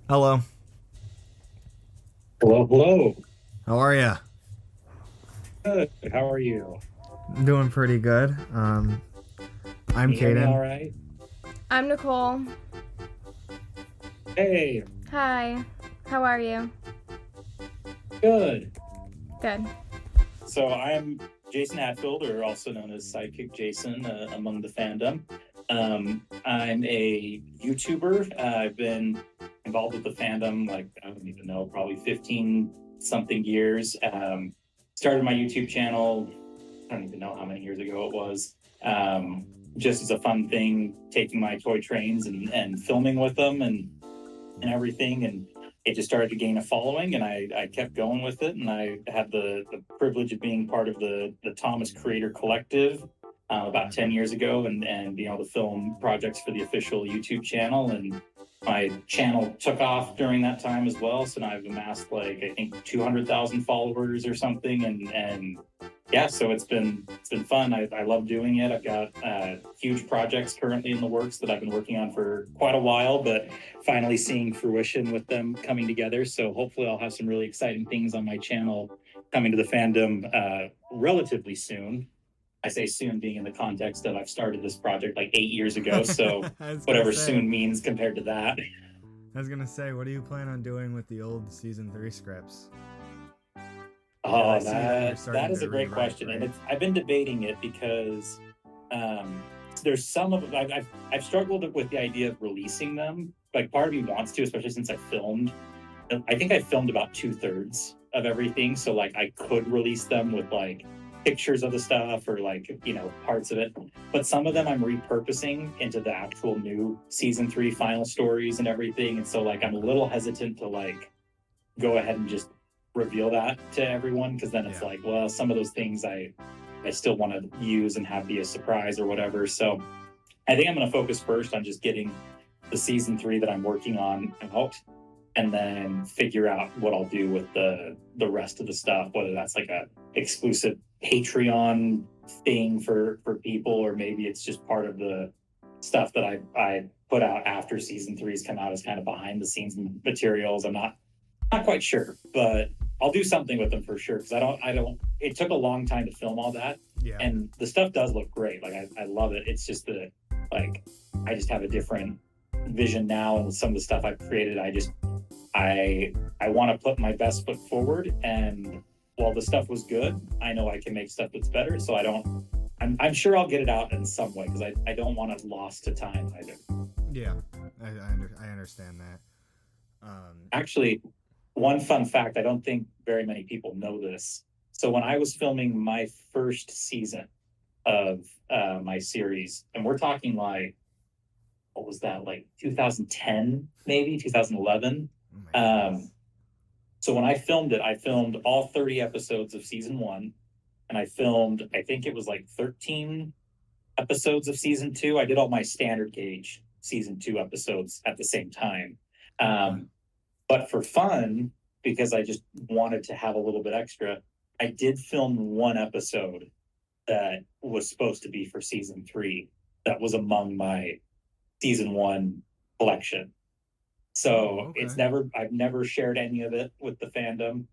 Hello. Hello, hello. How are ya? Good. How are you? I'm doing pretty good. Can I'm you hear me all Caden. right? I'm Nicole. Hey, Hi. How are you? good. Good. So I'm Jason Hatfield, or also known as SideKickJason among the fandom. I'm a YouTuber. I've been involved with the fandom, like, I don't even know, probably 15 something years. Started my YouTube channel, I don't even know how many years ago it was. Just as a fun thing, taking my toy trains and filming with them and everything. And it just started to gain a following, and I kept going with it. And I had the privilege of being part of the Thomas Creator Collective about 10 years ago, and being able to film projects for the official YouTube channel. And my channel took off during that time as well. So now I've amassed, like, I think 200,000 followers or something. And yeah, so it's been fun. I love doing it. I've got huge projects currently in the works that I've been working on for quite a while, but finally seeing fruition with them coming together. So hopefully I'll have some really exciting things on my channel coming to the fandom relatively soon. I say soon being in the context of I've started this project like 8 years ago. So I was gonna whatever say. soon means compared to that. What do you plan on doing with the old season 3 scripts? Because I Oh, see that you're that starting is to a great rewrite, question, and right? I've been debating it because um, there's some of I've struggled with the idea of releasing them. Like, part of me wants to, especially since I filmed. I think I filmed about 2/3 of everything, so like I could release them with like pictures of the stuff or, like, parts of it. But some of them Yeah. I'm repurposing into the actual new season 3 final stories and everything, and so like I'm a little hesitant to like go ahead and just reveal that to everyone, because then it's Yeah. like, well, some of those things I still want to use and have be a surprise or whatever. So I think I'm going to focus first on just getting the season 3 that I'm working on out, and then figure out what I'll do with the rest of the stuff, whether that's like a exclusive Patreon thing for people, or maybe it's just part of the stuff that I put out after season 3's come out as kind of behind the scenes materials. I'm not quite sure, but I'll do something with them for sure, because I don't. It took a long time to film all that, Yeah. and the stuff does look great. Like, I love it. It's just that, like, I just have a different vision now, and with some of the stuff I've created, I want to put my best foot forward. And while the stuff was good, I know I can make stuff that's better. So I don't. I'm sure I'll get it out in some way, because I don't want it lost to time either. Yeah. I understand that. Actually, one fun fact, I don't think very many people know this. So when I was filming my first season of my series, and we're talking like, what was that, like 2010, maybe 2011? Oh my Um, goodness. so when I filmed it, I filmed all 30 episodes of season 1, and I filmed, I think it was like 13 episodes of season 2. I did all my standard gauge season 2 episodes at the same time. Okay. Um, but for fun, because I just wanted to have a little bit extra, I did film one episode that was supposed to be for season 3, that was among my season 1 collection. Oh, So okay. I've never shared any of it with the fandom.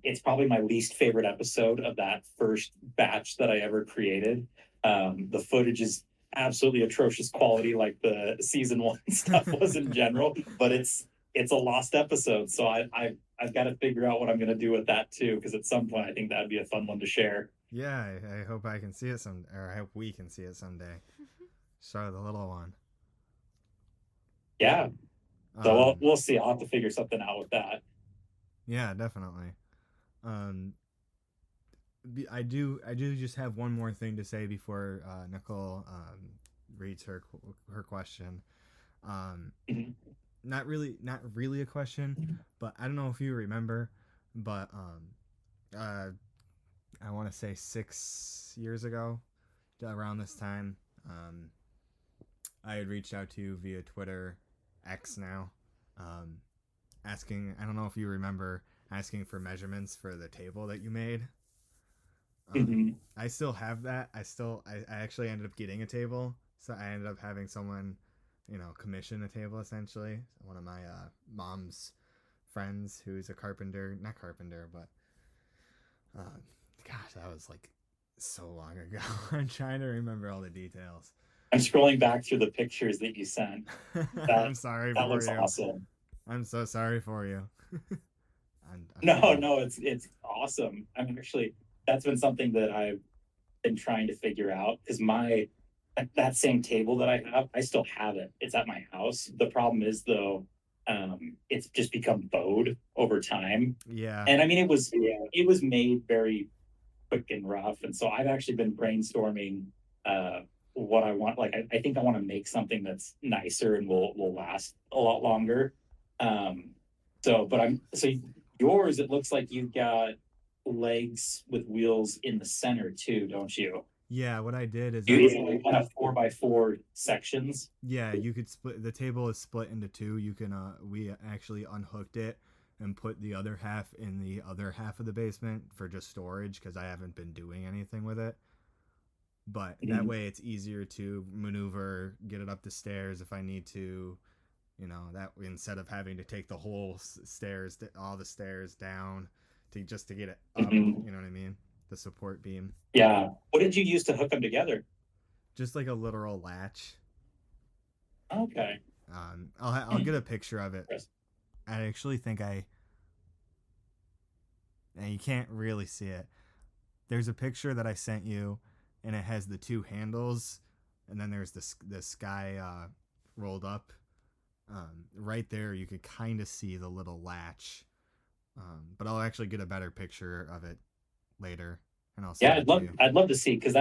It's probably my least favorite episode of that first batch that I ever created. The footage is absolutely atrocious quality, like the season 1 stuff was in general, but it's a lost episode. So I've got to figure out what I'm going to do with that too, because at some point I think that'd be a fun one to share. Yeah, I hope I can see it or I hope we can see it someday. Show the little one. Yeah. So Um, we'll see. I'll have to figure something out with that. yeah, definitely. Um, I do just have one more thing to say before Nicole reads her question. Um, Mhm. not really a question, but I don't know if you remember, but uh, I want to say 6 years ago, around this time, um, I had reached out to you via Twitter, X now, um, asking. I don't know if you remember asking for measurements for the table that you made. Mhm. I still have that. I actually ended up getting a table, so I ended up having someone commission a table essentially. One of my mom's friends who's a carpenter, not carpenter, but gosh, that was like so long ago. I'm trying to remember all the details. I'm scrolling back through the pictures that you sent. I'm sorry That for looks you. awesome. I'm so sorry for you. No, it's awesome. I'm actually, that's been something that I've been trying to figure out, because that same table that I have, I still have it. It's at my house. The problem is though, it's just become bowed over time. Yeah. And I mean, it was made very quick and rough. And so I've actually been brainstorming what I want. Like I think I want to make something that's nicer and will last a lot longer. So yours, it looks like you've got legs with wheels in the center too, don't you? Yeah, what I did is You kind of 4x4 sections. Yeah, you could split. The table is split into two. You can we actually unhooked it and put the other half in the other half of the basement for just storage, because I haven't been doing anything with it. But that way it's easier to maneuver, get it up the stairs if I need to, that instead of having to take the whole stairs, all the stairs down to get it up, you know what I mean? The support beam. Yeah. What did you use to hook them together? Just like a literal latch. Okay. I'll get a picture of it. I actually think you can't really see it. There's a picture that I sent you, and it has the two handles, and then there's the sky rolled up. Right there, you could kind of see the little latch. But I'll actually get a better picture of it later, and I'll send it to you. I'd love to see, because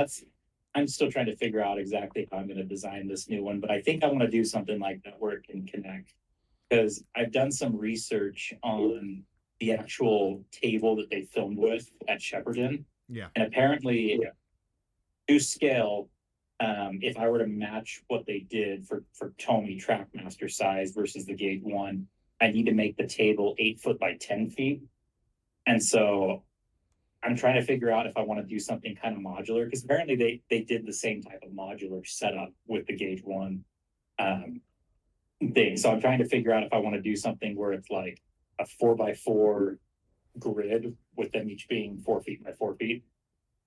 I'm still trying to figure out exactly how I'm going to design this new one, but I think I want to do something like that where it can connect, because I've done some research on the actual table that they filmed with at Shepperton. Yeah. And apparently, to scale, if I were to match what they did for Tomy Trackmaster size versus the Gauge 1, I need to make the table 8 foot by 10 feet. And so I'm trying to figure out if I want to do something kind of modular, because apparently they did the same type of modular setup with the Gauge 1 thing. So I'm trying to figure out if I want to do something where it's like a 4x4 grid with them each being 4 feet by 4 feet.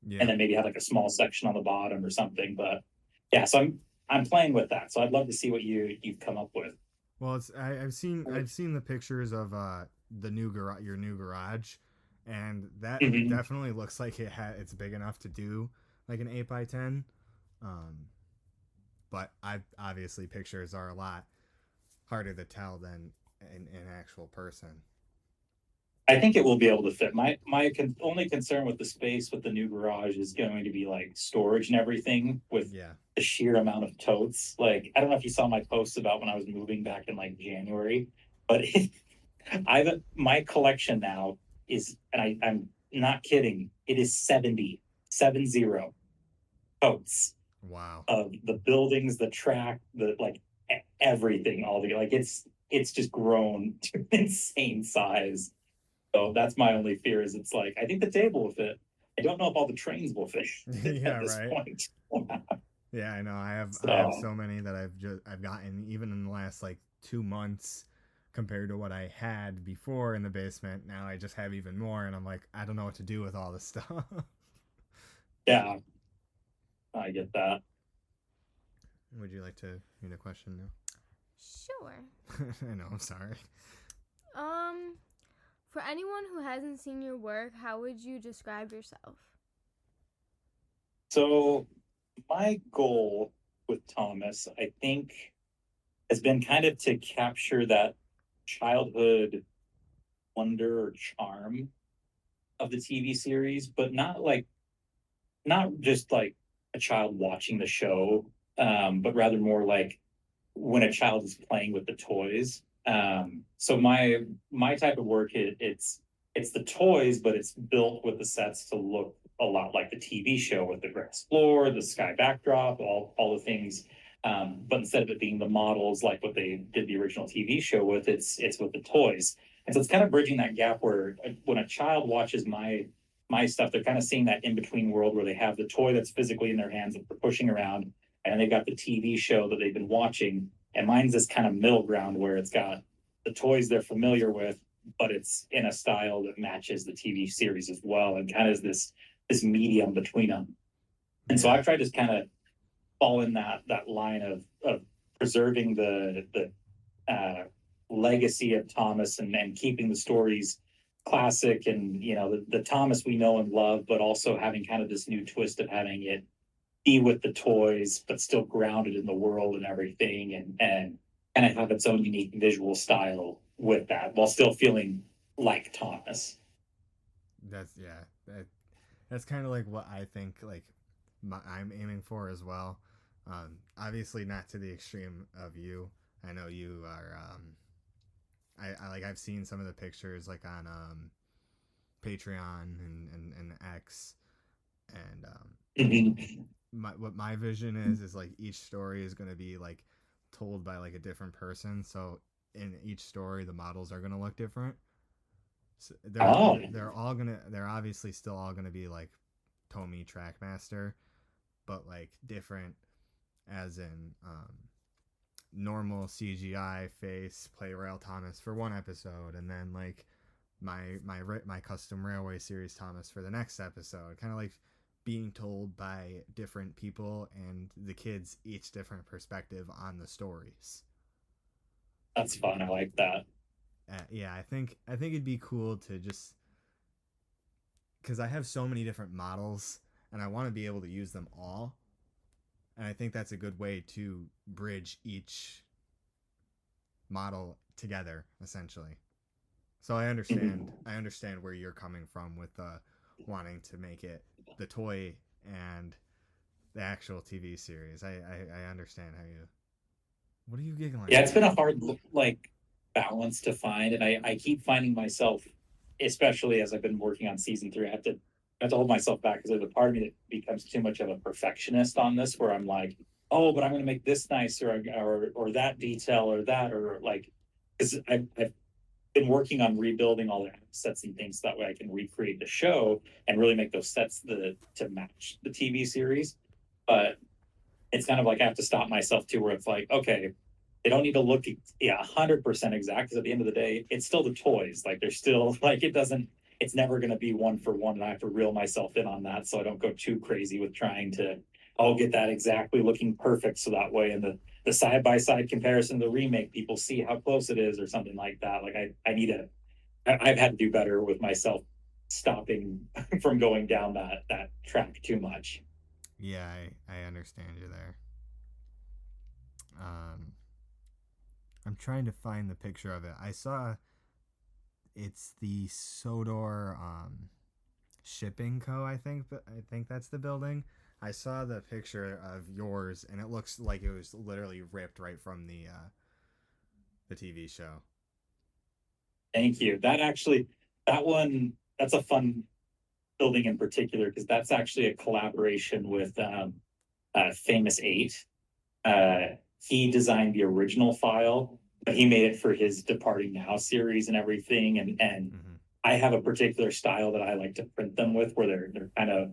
Yeah. And then maybe have like a small section on the bottom or something. But yeah, so I'm playing with that. So I'd love to see what you've come up with. Well, I've seen the pictures of your new garage, and that definitely looks like it's big enough to do like an 8x10. But obviously pictures are a lot harder to tell than an actual person. I think it will be able to fit. My only concern with the space with the new garage is going to be like storage and everything, with the sheer amount of totes. Like, I don't know if you saw my posts about when I was moving back in like January, but my collection now is, and I'm not kidding, it is 70 totes. Wow. Of the buildings, the track, everything all together. Like it's just grown to an insane size. So that's my only fear, is it's like, I think the table will fit. I don't know if all the trains will fit at this point. Yeah, I know. I have so many that I've gotten even in the last like 2 months compared to what I had before in the basement. Now I just have even more, and I'm like, I don't know what to do with all this stuff. Yeah, I get that. Would you like to read a question now? Sure. I know, I'm sorry. For anyone who hasn't seen your work, how would you describe yourself? So my goal with Thomas, I think, has been kind of to capture that childhood wonder or charm of the TV series, but not just like a child watching the show, but rather more like when a child is playing with the toys. So my type of work, it's the toys, but it's built with the sets to look a lot like the TV show, with the grass floor, the sky backdrop, all the things. But instead of it being the models like what they did the original TV show with, it's with the toys. And so it's kind of bridging that gap where when a child watches my stuff, they're kind of seeing that in-between world where they have the toy that's physically in their hands that they're pushing around, and they've got the TV show that they've been watching. And mine's this kind of middle ground where it's got the toys they're familiar with, but it's in a style that matches the TV series as well, and kind of is this medium between them. And so I've tried to kind of fall in that line of preserving the legacy of Thomas and keeping the stories classic, and you know the Thomas we know and love, but also having kind of this new twist of having it be with the toys, but still grounded in the world and everything, and kind of have its own unique visual style with that, while still feeling like Thomas. That's kind of like what I think like I'm aiming for as well. Obviously not to the extreme of you. I know you are. I've seen some of the pictures like on Patreon and X, and what my vision is like each story is going to be like told by like a different person. So in each story, the models are going to look different. So they're obviously still all gonna be like Tomy Trackmaster, but like different, as in normal CGI face play Rail Thomas for one episode, and then like my custom railway series Thomas for the next episode. Kind of like being told by different people and the kids each different perspective on the stories. That's fun. I like that. Yeah, I think it'd be cool to just, because I have so many different models and I want to be able to use them all, and I think that's a good way to bridge each model together essentially. So I understand where you're coming from with wanting to make it the toy and the actual TV series. I understand how you. What are you giggling? Yeah, it's been a hard like balance to find, and I keep finding myself, especially as I've been working on season 3, I have to hold myself back, because there's a part of me that becomes too much of a perfectionist on this, where I'm like, oh, but I'm going to make this nicer, or that detail, or that, or like, because I've been working on rebuilding all the sets and things, so that way I can recreate the show and really make those sets to match the TV series. But it's kind of like I have to stop myself too, where it's like, okay, they don't need to look 100% exact, because at the end of the day, it's still the toys. Like they're still like, it's never going to be one for one, and I have to reel myself in on that, so I don't go too crazy with trying to get that exactly looking perfect, so that way in the side by side comparison of the remake, people see how close it is or something like that. Like I've had to do better with myself, stopping from going down that track too much. Yeah, I understand you there. I'm trying to find the picture of it. I saw it's the Sodor Shipping Co. I think that's the building. I saw the picture of yours, and it looks like it was literally ripped right from the TV show. Thank you. That's a fun building in particular, because that's actually a collaboration with Famous 8. He designed the original file, but he made it for his Departing Now series and everything. And I have a particular style that I like to print them with, where they're kind of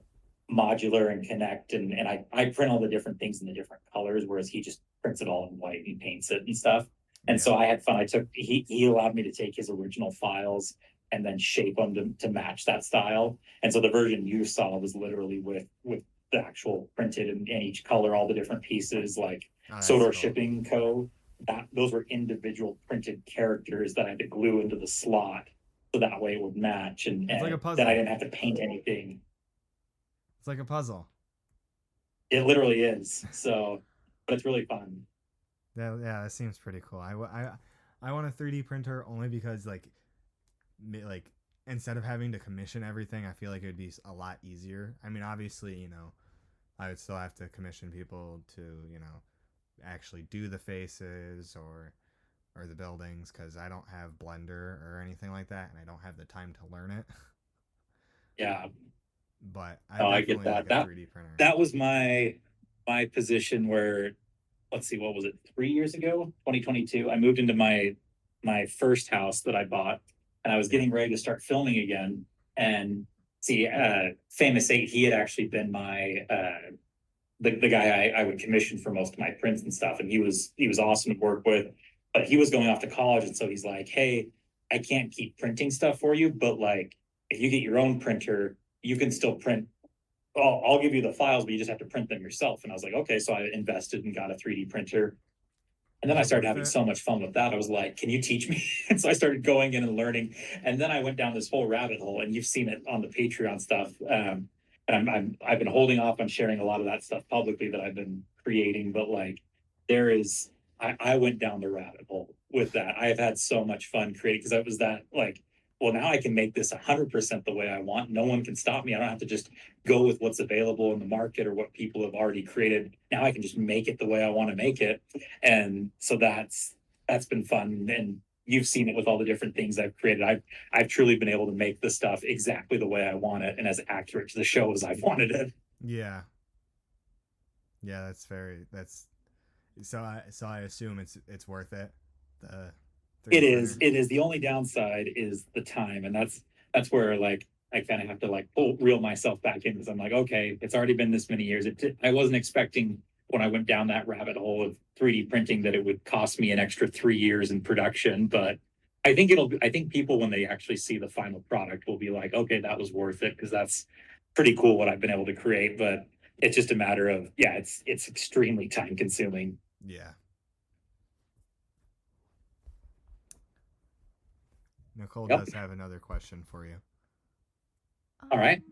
modular and connect, and I print all the different things in the different colors, whereas he just prints it all in white and paints it and stuff. And so I had fun. He allowed me to take his original files and then shape them to match that style. And so the version you saw was literally with the actual printed in each color, all the different pieces, like Sodor cool. Shipping Co. Those were individual printed characters that I had to glue into the slot, so that way it would match, and like a puzzle. That I didn't have to paint anything. It's like a puzzle. It literally is. So, but it's really fun. Yeah, that seems pretty cool. I want a 3D printer only because like instead of having to commission everything, I feel like it would be a lot easier. I mean, obviously, you know, I would still have to commission people to, you know, actually do the faces or the buildings, because I don't have Blender or anything like that, and I don't have the time to learn it. Yeah. But I get that. Like a 3D printer. That was my position where, let's see, what was it? 3 years ago, 2022, I moved into my first house that I bought, and I was getting ready to start filming again. And see, Famous 8, he had actually been my the guy I would commission for most of my prints and stuff, and he was awesome to work with, but he was going off to college, and so he's like, hey, I can't keep printing stuff for you, but like if you get your own printer, you can still print. I'll give you the files, but you just have to print them yourself. And I was like, okay, so I invested and got a 3D printer. And then I started having so much fun with that. I was like, can you teach me? And so I started going in and learning. And then I went down this whole rabbit hole, and you've seen it on the Patreon stuff. And I've been holding off on sharing a lot of that stuff publicly that I've been creating. But like, I went down the rabbit hole with that. I have had so much fun creating, because I was that like, well, now I can make this 100% the way I want. No one can stop me. I don't have to just go with what's available in the market or what people have already created. Now I can just make it the way I want to make it. And so that's been fun. And you've seen it with all the different things I've created. I've truly been able to make the stuff exactly the way I want it and as accurate to the show as I've wanted it. Yeah. Yeah, so I assume it's worth it. It is. The only downside is the time, and that's where like I kind of have to like reel myself back in, because I'm like, okay, it's already been this many years. I wasn't expecting when I went down that rabbit hole of 3D printing that it would cost me an extra 3 years in production, but I think people, when they actually see the final product, will be like, okay, that was worth it, because that's pretty cool what I've been able to create. But it's just a matter of, yeah, it's extremely time consuming. Yeah. Nicole does have another question for you. All right.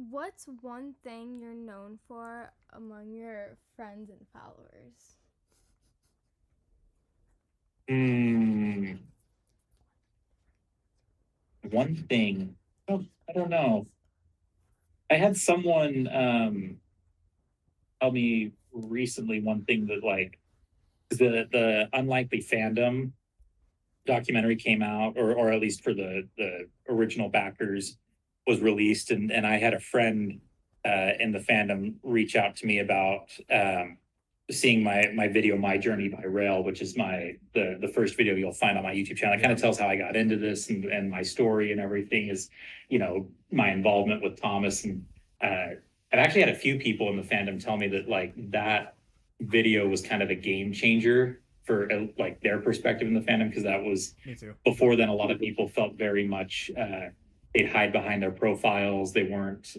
What's one thing you're known for among your friends and followers? One thing. Oh, I don't know. I had someone tell me recently one thing that like the Unlikely Fandom documentary came out, or at least for the original backers was released, and I had a friend in the fandom reach out to me about seeing my video My Journey by Rail, which is the first video you'll find on my YouTube channel. It kind of tells how I got into this, and my story and everything is, my involvement with Thomas. And I've actually had a few people in the fandom tell me that like that video was kind of a game changer for like their perspective in the fandom, because that was, me too. Before then, a lot of people felt very much they'd hide behind their profiles. They weren't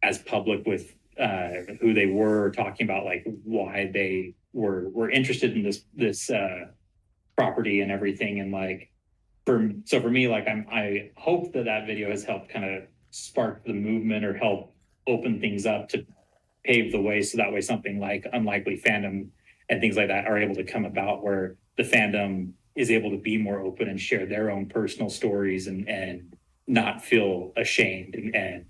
as public with who they were, talking about like why they were interested in this property and everything. And like for me, like I hope that video has helped kind of spark the movement or help open things up to pave the way, so that way something like Unlikely Fandom and things like that are able to come about, where the fandom is able to be more open and share their own personal stories and not feel ashamed and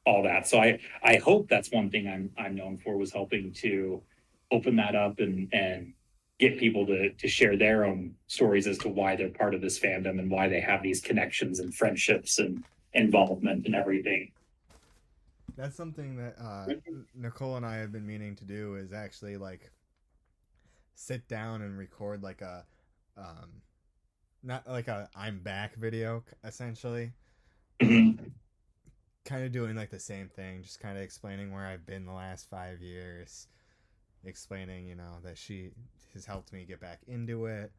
all that. So I hope that's one thing I'm known for, was helping to open that up and get people to share their own stories as to why they're part of this fandom and why they have these connections and friendships and involvement and everything. That's something that Nicole and I have been meaning to do, is actually like sit down and record like a not like a I'm back video, essentially. Kind of doing like the same thing, just kind of explaining where I've been the last 5 years, explaining, that she has helped me get back into it.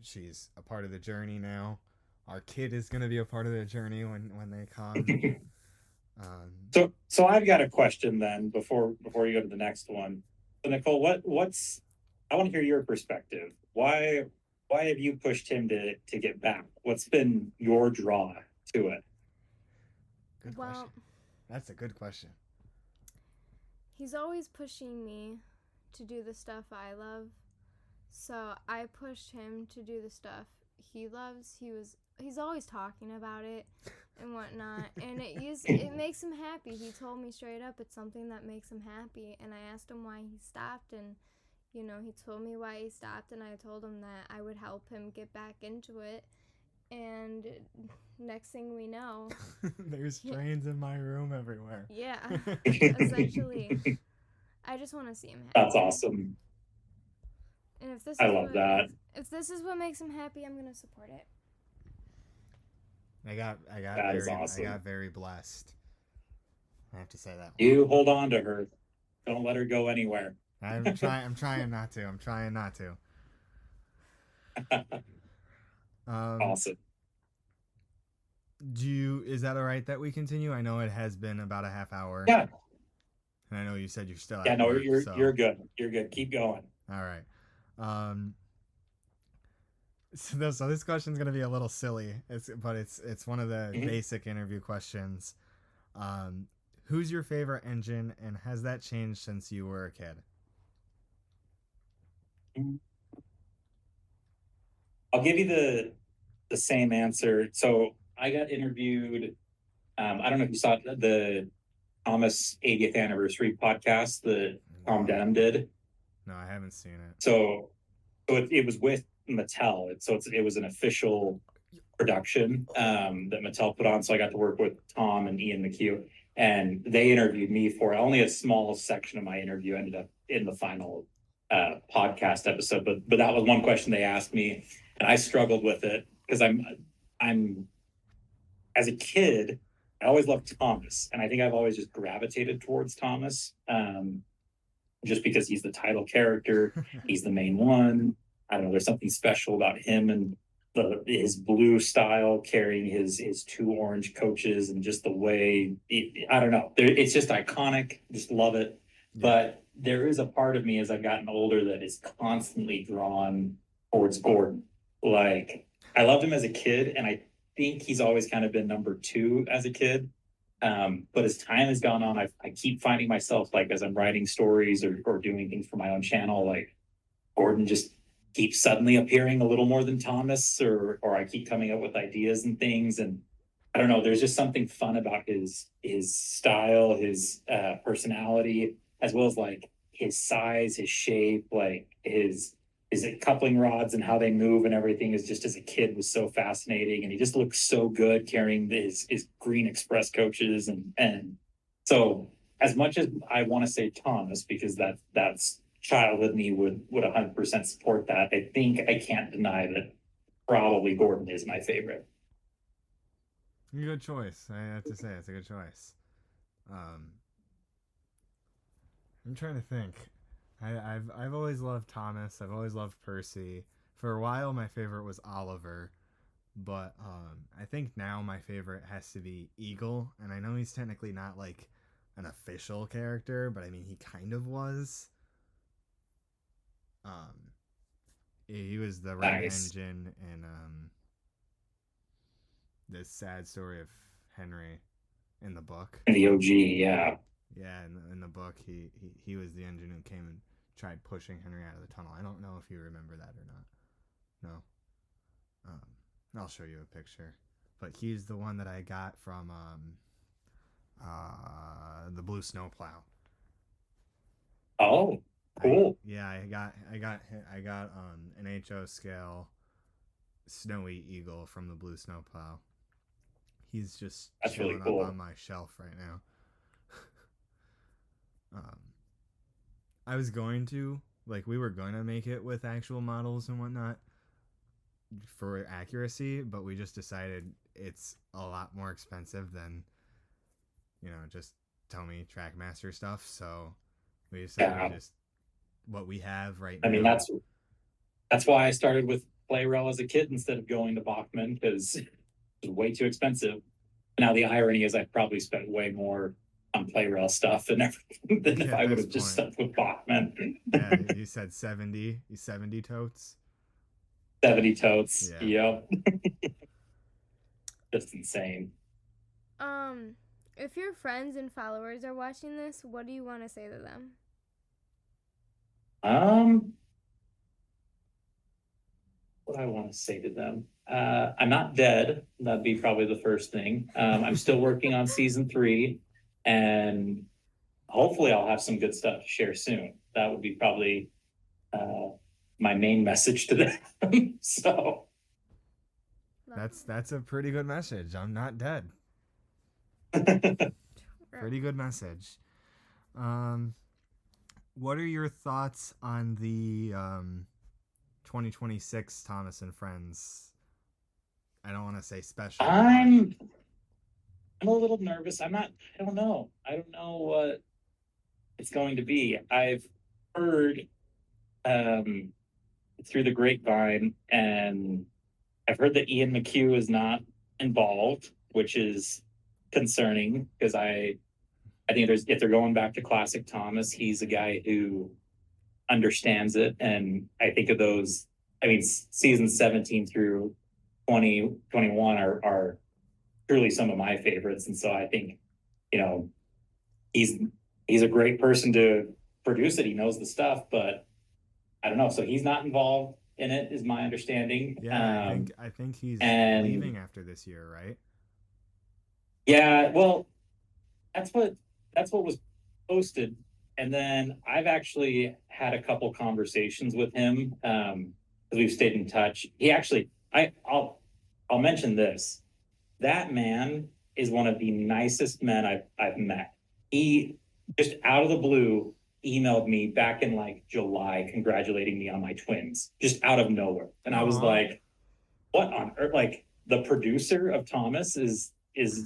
She's a part of the journey now. Our kid is going to be a part of the journey when they come. So I've got a question then before you go to the next one. So Nicole, what's I want to hear your perspective. Why have you pushed him to get back? What's been your draw to it? Good question. That's a good question. He's always pushing me to do the stuff I love. So I pushed him to do the stuff he loves. He's always talking about it and whatnot, and it makes him happy. He told me straight up it's something that makes him happy, and I asked him why he stopped, and he told me why he stopped, and I told him that I would help him get back into it. And next thing we know, there's trains in my room everywhere. Yeah, essentially. I just want to see him happy. That's awesome. And if I love that. If this is what makes him happy, I'm gonna support it. I got awesome. I got very blessed. I have to say that one. You hold on to her. Don't let her go anywhere. I'm trying not to. I'm trying not to. Awesome. Is that all right that we continue? I know it has been about a half hour. Yeah. And I know you said you're still Yeah, at no, work, you're so. you're good. You're good. Keep going. All right. So this question's gonna be a little silly. But it's one of the basic interview questions. Who's your favorite engine, and has that changed since you were a kid? I'll give you the same answer. So I got interviewed. I don't know if you saw the Thomas 80th anniversary podcast that Tom Denham did. No, I haven't seen it. So it was with Mattel. It was an official production that Mattel put on. So I got to work with Tom and Ian McHugh, and they interviewed me for only a small section of my interview ended up in the final podcast episode. But that was one question they asked me, and I struggled with it because I'm as a kid, I always loved Thomas, and I think I've always just gravitated towards Thomas, just because he's the title character, he's the main one. I don't know. There's something special about him and his blue style carrying his two orange coaches, and just the way I don't know. It's just iconic. Just love it. Yeah. But there is a part of me as I've gotten older that is constantly drawn towards Gordon. Like, I loved him as a kid, and I think he's always kind of been number two as a kid. But as time has gone on, I keep finding myself, like, as I'm writing stories or doing things for my own channel, like Gordon just keeps suddenly appearing a little more than Thomas, or I keep coming up with ideas and things. And I don't know, there's just something fun about his style, his personality, as well as like his size, his shape, like his coupling rods and how they move and everything is just, as a kid, was so fascinating. And he just looks so good carrying his green express coaches. And so as much as I want to say Thomas, because that's childhood me would 100% support that, I think I can't deny that probably Gordon is my favorite. Good choice. I have to say it's a good choice. I'm trying to think. I've always loved Thomas. I've always loved Percy. For a while, my favorite was Oliver, but I think now my favorite has to be Eagle. And I know he's technically not like an official character, but I mean he kind of was. He was the Red Engine in this sad story of Henry in the book. In the OG, yeah. Yeah, in the book, he was the engine who came and tried pushing Henry out of the tunnel. I don't know if you remember that or not. No. I'll show you a picture. But he's the one that I got from the Blue Snowplow. Oh, cool. I got an HO scale Snowy Eagle from the Blue Snowplow. He's just chilling really cool up on my shelf right now. We were going to make it with actual models and whatnot for accuracy, but we just decided it's a lot more expensive than, just Tomy Trackmaster stuff. So we decided just what we have right now. I mean, that's why I started with Playrel as a kid instead of going to Bachman, because it was way too expensive. Now the irony is I probably spent way more on Playrel stuff and everything than if I would have just stuck with Bachman. Yeah, you said 70 totes. 70 totes. Yeah. Yep. Just insane. If your friends and followers are watching this, what do you want to say to them? What I want to say to them. I'm not dead. That'd be probably the first thing. I'm still working on season 3, and hopefully I'll have some good stuff to share soon. That would be probably my main message to them. So that's a pretty good message. I'm not dead. Pretty good message. What are your thoughts on the 2026 Thomas and Friends? I don't want to say special. I'm a little nervous. I don't know. I don't know what it's going to be. I've heard um, through the grapevine, and I've heard that Ian McHugh is not involved, which is concerning because I think if they're going back to classic Thomas, he's a guy who understands it. And I think of those, I mean, seasons 17 through 2021 are truly some of my favorites. And so I think, you know, he's he's a great person to produce it. He knows the stuff, but I don't know. So he's not involved in it, is my understanding. Yeah, I think he's And leaving after this year, right? yeah, well, that's what that's what was posted. And then I've actually had a couple conversations with him because we've stayed in touch. He actually, I'll mention this. That man is one of the nicest men I've met. He just out of the blue emailed me back in like July congratulating me on my twins, just out of nowhere. And I was Aw. like, what on earth? Like the producer of Thomas is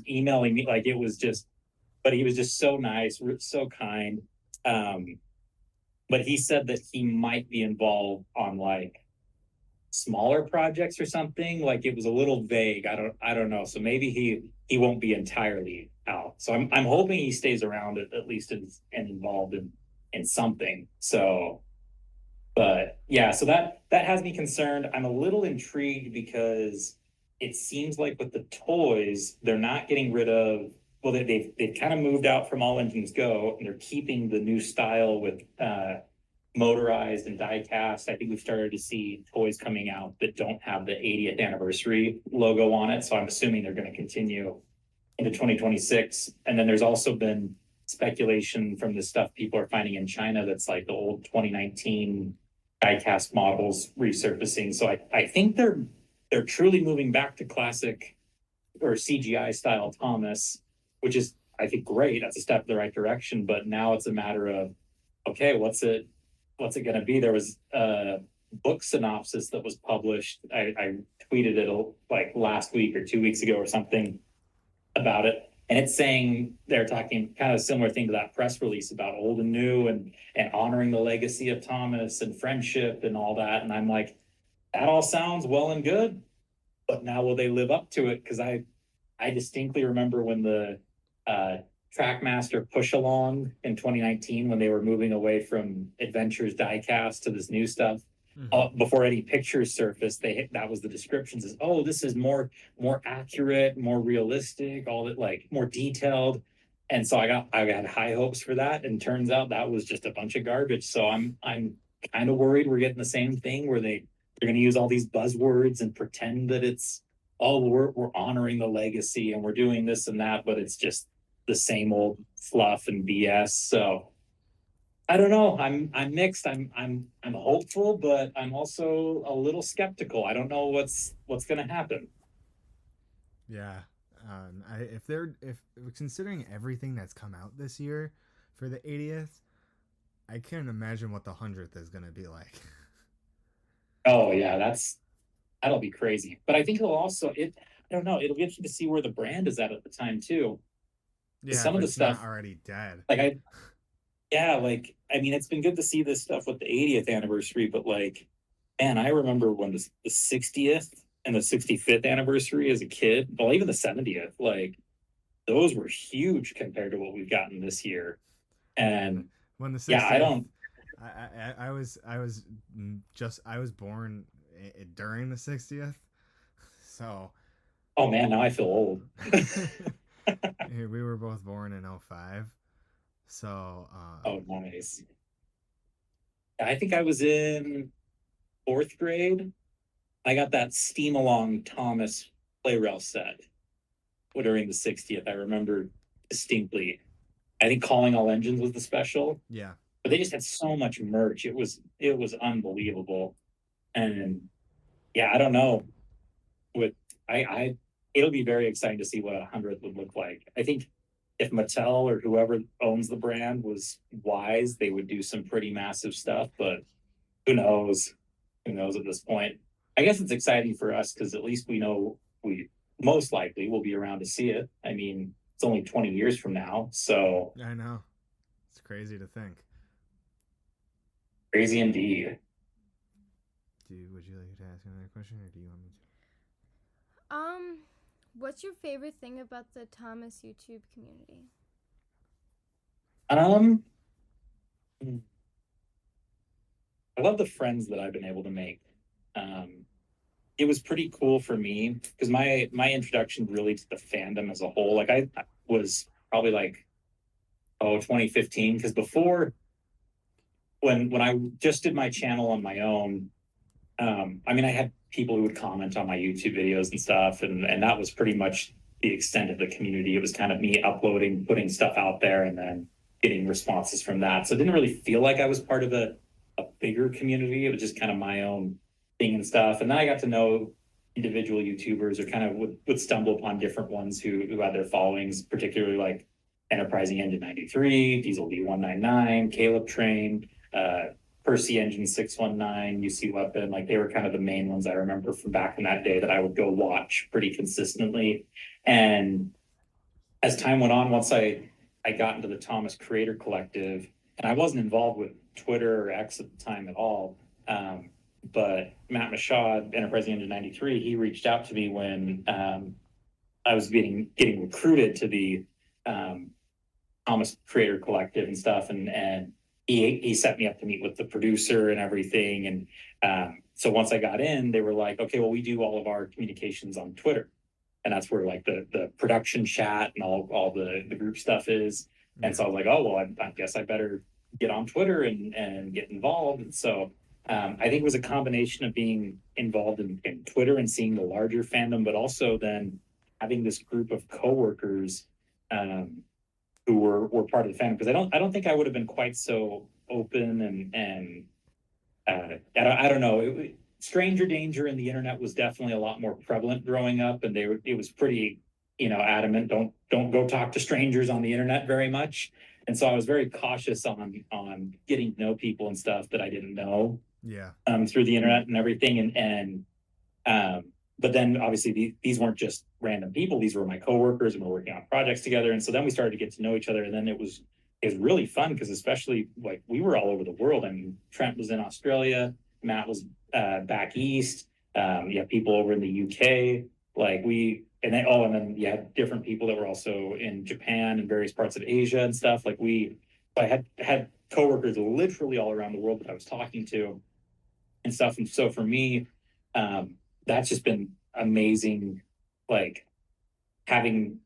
emailing me. Like it was just, but he was just so nice, so kind. Um, but he said that he might be involved on like smaller projects or something. Like it was a little vague. I don't know. So maybe he won't be entirely out. So I'm hoping he stays around at least and involved in something. So but yeah, so that has me concerned. I'm a little intrigued because it seems like with the toys, they're not getting rid of. Well, they've kind of moved out from All Engines Go, and they're keeping the new style with motorized and die cast. I think we've started to see toys coming out that don't have the 80th anniversary logo on it. So I'm assuming they're going to continue into 2026. And then there's also been speculation from the stuff people are finding in China that's like the old 2019 diecast models resurfacing. So I think they're truly moving back to classic or CGI style Thomas, which is I think great. That's a step in the right direction. But now it's a matter of okay, what's it going to be? There was a book synopsis that was published. I tweeted it like last week or 2 weeks ago or something about it. And it's saying they're talking kind of a similar thing to that press release about old and new and honoring the legacy of Thomas and friendship and all that. And I'm like, that all sounds well and good, but now will they live up to it? Because I distinctly remember when the Trackmaster push along in 2019 when they were moving away from Adventures diecast to this new stuff. Before any pictures surfaced, that was the descriptions is this is more accurate, more realistic, all that like more detailed. And so I got high hopes for that, and turns out that was just a bunch of garbage. So I'm kind of worried we're getting the same thing where they're going to use all these buzzwords and pretend that it's we're honoring the legacy and we're doing this and that, but it's just the same old fluff and BS. So I don't know. I'm mixed. I'm hopeful, but I'm also a little skeptical. I don't know what's going to happen. Yeah. If considering everything that's come out this year for the 80th, I can't imagine what the 100th is going to be like. Oh yeah, that'll be crazy. But I think it'll also I don't know. It'll be interesting to see where the brand is at the time too. Yeah, some of the it's stuff not already dead. Like like I mean, it's been good to see this stuff with the 80th anniversary, but like, man, I remember when the 60th and the 65th anniversary as a kid. Well, even the 70th, like those were huge compared to what we've gotten this year. And when the 60th, yeah, I don't. I was born during the 60th, so. Oh man, now I feel old. We were both born in 05. So oh nice. I think I was in 4th grade. I got that Steam Along Thomas play rail set during the 60th. I remember distinctly. I think Calling All Engines was the special. Yeah. But they just had so much merch. It was unbelievable. And yeah, I don't know. It'll be very exciting to see what 100th would look like. I think if Mattel or whoever owns the brand was wise, they would do some pretty massive stuff, but who knows? Who knows at this point? I guess it's exciting for us because at least we know we most likely will be around to see it. I mean, it's only 20 years from now. So I know. It's crazy to think. crazy indeed. Would you like to ask another question, or do you want me to? What's your favorite thing about the Thomas YouTube community? I love the friends that I've been able to make. It was pretty cool for me because my introduction really to the fandom as a whole, like I was probably like 2015, because before, when I just did my channel on my own, I mean, I had people who would comment on my YouTube videos and stuff, and that was pretty much the extent of the community. It was kind of me uploading, putting stuff out there, and then getting responses from that. So it didn't really feel like I was part of a bigger community. It was just kind of my own thing and stuff. And then I got to know individual YouTubers, or kind of would stumble upon different ones who had their followings, particularly like Enterprising Engine 93, Diesel D199, Caleb Train, Percy Engine 619, UC Weapon. Like, they were kind of the main ones I remember from back in that day that I would go watch pretty consistently. And as time went on, once I got into the Thomas Creator Collective, and I wasn't involved with Twitter or X at the time at all, but Matt Mashad, Enterprising Engine 93, he reached out to me when I was getting recruited to the Thomas Creator Collective and stuff, and he set me up to meet with the producer and everything. And so once I got in, they were like, okay, well, we do all of our communications on Twitter, and that's where like the production chat and all the group stuff is. And so I was like, oh, well, I guess I better get on Twitter and get involved. And so I think it was a combination of being involved in Twitter and seeing the larger fandom, but also then having this group of coworkers who were part of the fandom. Because I don't think I would have been quite so open and I don't know. Stranger danger in the internet was definitely a lot more prevalent growing up, and it was pretty, adamant, don't go talk to strangers on the internet very much. And so I was very cautious on getting to know people and stuff that I didn't know. Yeah. Through the internet and everything. But then obviously these weren't just random people. These were my coworkers, and we're working on projects together. And so then we started to get to know each other. And then it was really fun, because especially like we were all over the world. I mean, Trent was in Australia, Matt was back east. You have people over in the UK, and then you had different people that were also in Japan and various parts of Asia and stuff. I had coworkers literally all around the world that I was talking to and stuff. And so for me, that's just been amazing, like having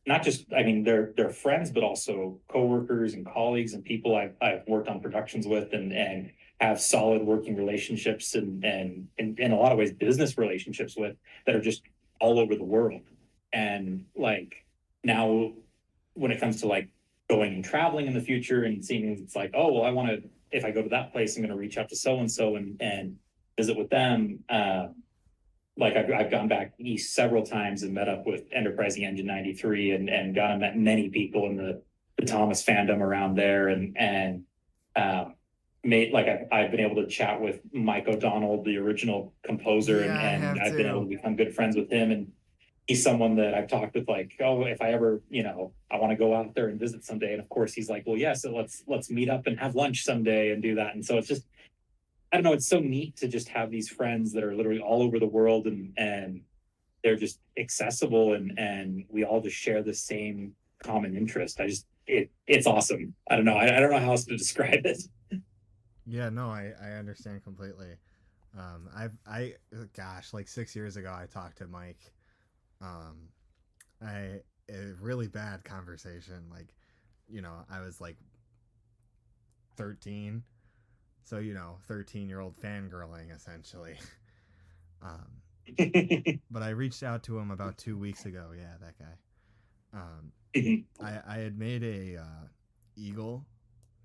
not just, I mean, they're friends, but also coworkers and colleagues and people I've worked on productions with, and have solid working relationships and in a lot of ways business relationships with, that are just all over the world. And like now, when it comes to like going and traveling in the future and seeing things, it's like, oh, well, if I go to that place, I'm going to reach out to so and so and visit with them. Like I've gone back east several times and met up with Enterprising Engine 93 and gone and met many people in the Thomas fandom around there, and I've been able to chat with Mike O'Donnell, the original composer, Yeah, and I've been able to become good friends with him. And he's someone that I've talked with, like, oh, if I ever, I want to go out there and visit someday. And of course he's like, well, yeah, so let's meet up and have lunch someday and do that. And so it's just, I don't know, it's so neat to just have these friends that are literally all over the world, and they're just accessible, and we all just share the same common interest. It's awesome. I don't know. I don't know how else to describe it. Yeah, no, I understand completely. Gosh, like 6 years ago, I talked to Mike. A really bad conversation. Like, I was like 13. So, 13-year-old fangirling, essentially. But I reached out to him about 2 weeks ago. Yeah, that guy. I had made a Eagle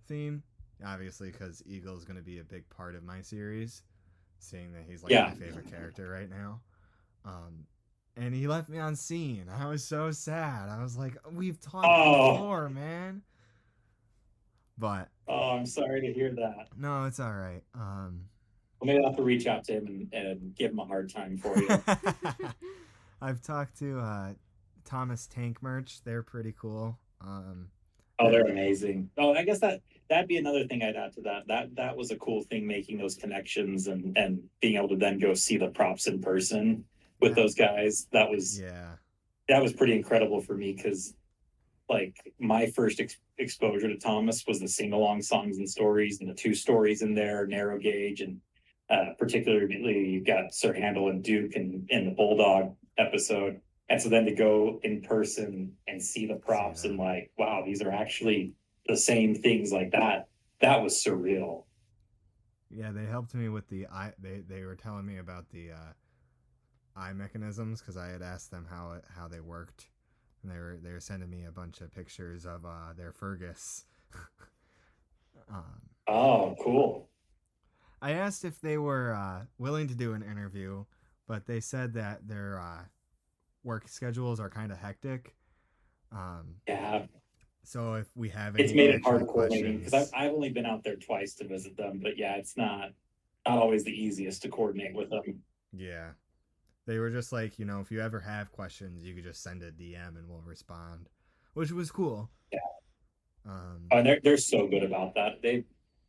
theme, obviously, because Eagle is going to be a big part of my series, seeing that he's like my favorite character right now. And he left me on scene. I was so sad. I was like, we've talked before, man. But I'm sorry to hear that. No, it's all right. Well, maybe I'll have to reach out to him and give him a hard time for you. I've talked to Thomas Tank merch. They're pretty cool. Oh, they're amazing. Oh, I guess that'd be another thing I'd add to that. That was a cool thing, making those connections and being able to then go see the props in person with those guys. That was pretty incredible for me, because like my first exposure to Thomas was the sing-along songs and stories, and the 2 stories in there, Narrow Gauge, and particularly you've got Sir Handel and Duke in the Bulldog episode. And so then to go in person and see the props and like, wow, these are actually the same things, like that was surreal. Yeah, they helped me with the eye. They were telling me about the eye mechanisms, because I had asked them how they worked, and they were sending me a bunch of pictures of their Fergus. Oh, cool. I asked if they were willing to do an interview, but they said that their work schedules are kind of hectic. Yeah. So if we have any, it's made it hard coordinating, because I've only been out there twice to visit them, but yeah, it's not always the easiest to coordinate with them. Yeah. They were just like, if you ever have questions, you could just send a DM and we'll respond, which was cool. Yeah. They're so good about that. They've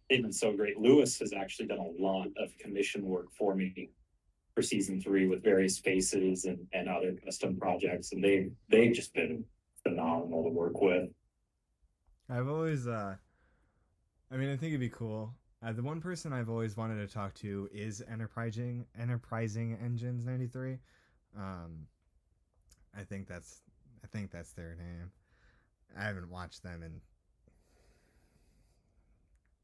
been so great. Lewis has actually done a lot of commission work for me for season 3 with various faces and other custom projects, and they've just been phenomenal to work with. I've always, I think it'd be cool. The one person I've always wanted to talk to is Enterprising Engines 93. I think that's their name. I haven't watched them in.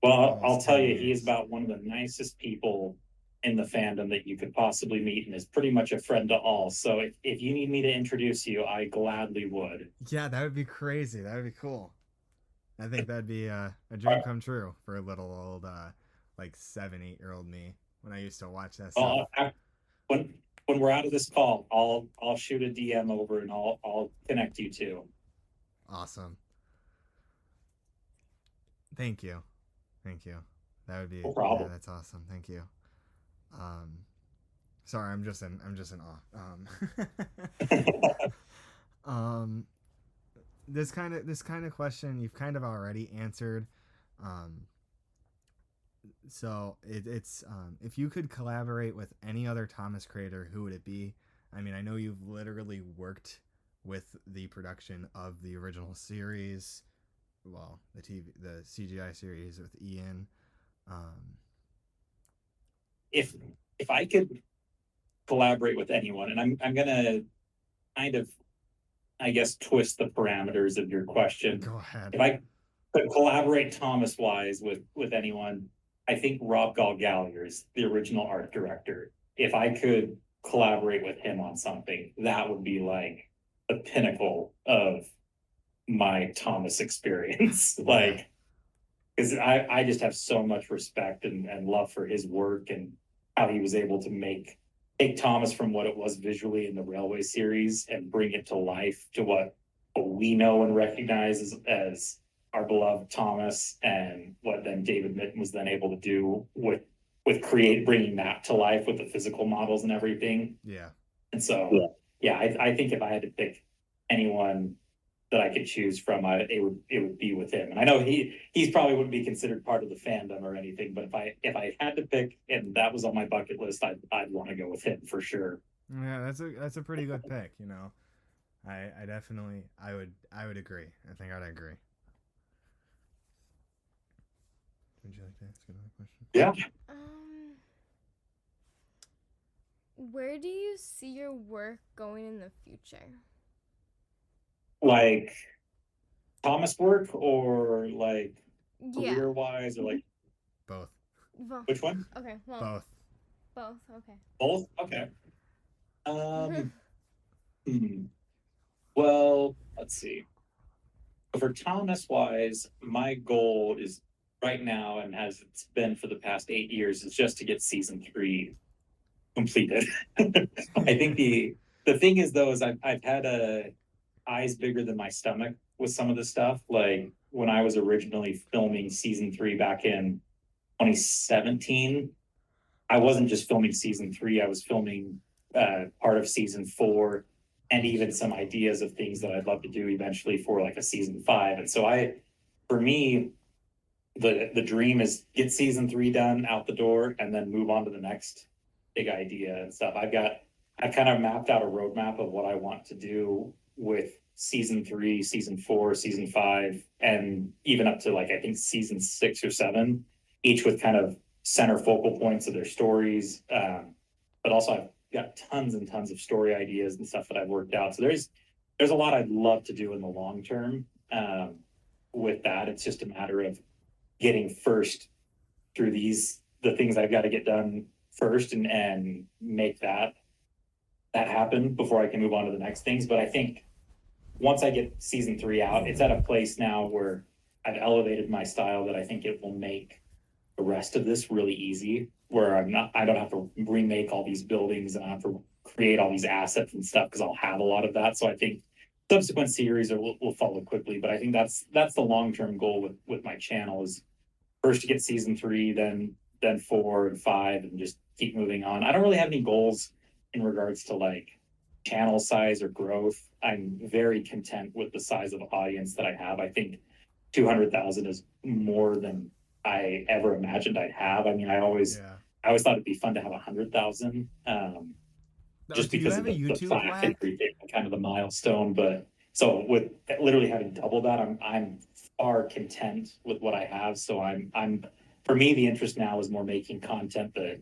Well, I'll tell you, he is about one of the nicest people in the fandom that you could possibly meet, and is pretty much a friend to all. So if you need me to introduce you, I gladly would. Yeah, that would be crazy. That would be cool. I think that'd be a dream come true for a little old, like 7-8-year-old me when I used to watch that stuff. When we're out of this call, I'll shoot a DM over and I'll connect you two. Awesome. Thank you. That would be no problem. Yeah, that's awesome. Thank you. Sorry, I'm just in awe. This kind of question you've kind of already answered. So it's if you could collaborate with any other Thomas creator, who would it be? I mean, I know you've literally worked with the production of the original series, well, the CGI series with Ian. If I could collaborate with anyone, and I'm gonna kind of, I guess, twist the parameters of your question. Go ahead. If I could collaborate Thomas wise with anyone, I think Rob Galgaliers, the original art director, if I could collaborate with him on something, that would be like the pinnacle of my Thomas experience. Like, because I just have so much respect and love for his work, and how he was able to take Thomas from what it was visually in the Railway series and bring it to life to what we know and recognize as our beloved Thomas, and what then David Mitton was then able to do with bringing that to life with the physical models and everything. Yeah. And so, I think if I had to pick anyone that I could choose from, it would be with him. And I know he's probably wouldn't be considered part of the fandom or anything, but if I had to pick, and that was on my bucket list, I'd want to go with him for sure. Yeah, that's a pretty good pick. I definitely I would agree. I think I'd agree. Would you like to ask another question? Yeah. Where do you see your work going in the future? Like Thomas work, or like career wise, or like both? Which one? Okay, well, both. Okay. Both? Okay. Well, let's see. For Thomas wise, my goal is right now, and as it's been for the past 8 years, is just to get season 3 completed. I think the thing is, though, is I've had eyes bigger than my stomach with some of the stuff. Like when I was originally filming season 3 back in 2017, I wasn't just filming season 3, I was filming part of season 4 and even some ideas of things that I'd love to do eventually for like a season 5. And so for me, the dream is get season 3 done out the door and then move on to the next big idea and stuff. I've kind of mapped out a roadmap of what I want to do with season 3, season 4, season 5, and even up to like I think season 6 or 7, each with kind of center focal points of their stories. But also I've got tons and tons of story ideas and stuff that I've worked out. So there's a lot I'd love to do in the long term. With that, it's just a matter of getting first through the things I've got to get done first and make that happen before I can move on to the next things. But I think once I get season 3 out, it's at a place now where I've elevated my style that I think it will make the rest of this really easy, where I don't have to remake all these buildings and I have to create all these assets and stuff because I'll have a lot of that. So I think subsequent series will follow quickly, but I think that's the long-term goal with my channel is first to get season 3, then 4 and 5, and just keep moving on. I don't really have any goals in regards to like channel size or growth. I'm very content with the size of audience that I have. I think 200,000 is more than I ever imagined I'd have. I mean, I always thought it'd be fun to have 100,000. Just because of the plaque and everything, kind of the milestone. But so with literally having doubled that, I'm far content with what I have. So I'm for me, the interest now is more making content that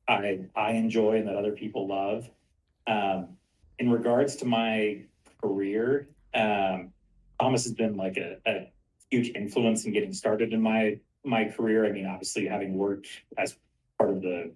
I enjoy and that other people love. In regards to my career, Thomas has been like a huge influence in getting started in my career. I mean, obviously having worked as part of the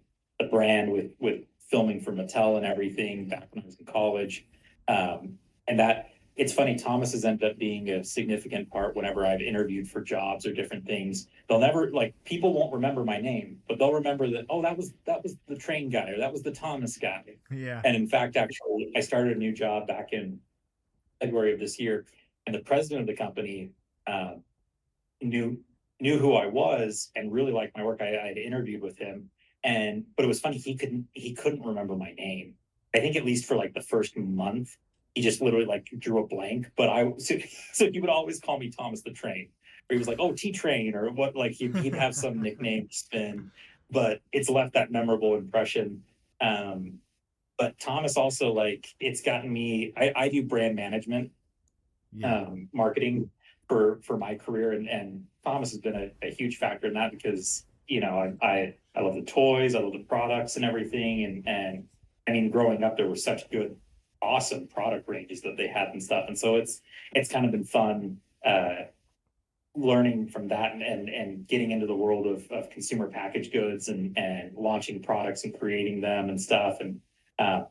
brand with filming for Mattel and everything back when I was in college. And that it's funny, Thomas has ended up being a significant part whenever I've interviewed for jobs or different things. They'll never like people won't remember my name, but they'll remember that, oh, that was the train guy, or that was the Thomas guy. Yeah. And in fact, actually, I started a new job back in February of this year, and the president of the company knew who I was and really liked my work. I had interviewed with him, but it was funny, he couldn't remember my name. I think at least for like the first month, he just literally like drew a blank. But so he would always call me Thomas the Train, or he was like, oh, T-Train, or what, like he'd have some nickname spin, but it's left that memorable impression. But Thomas also, like, it's gotten me, I do brand management, marketing for my career, and Thomas has been a huge factor in that because, you know, I love the toys, I love the products and everything. And I mean, growing up, there were such good, awesome product ranges that they had and stuff. And so it's kind of been fun learning from that and getting into the world of consumer packaged goods and launching products and creating them and stuff. And I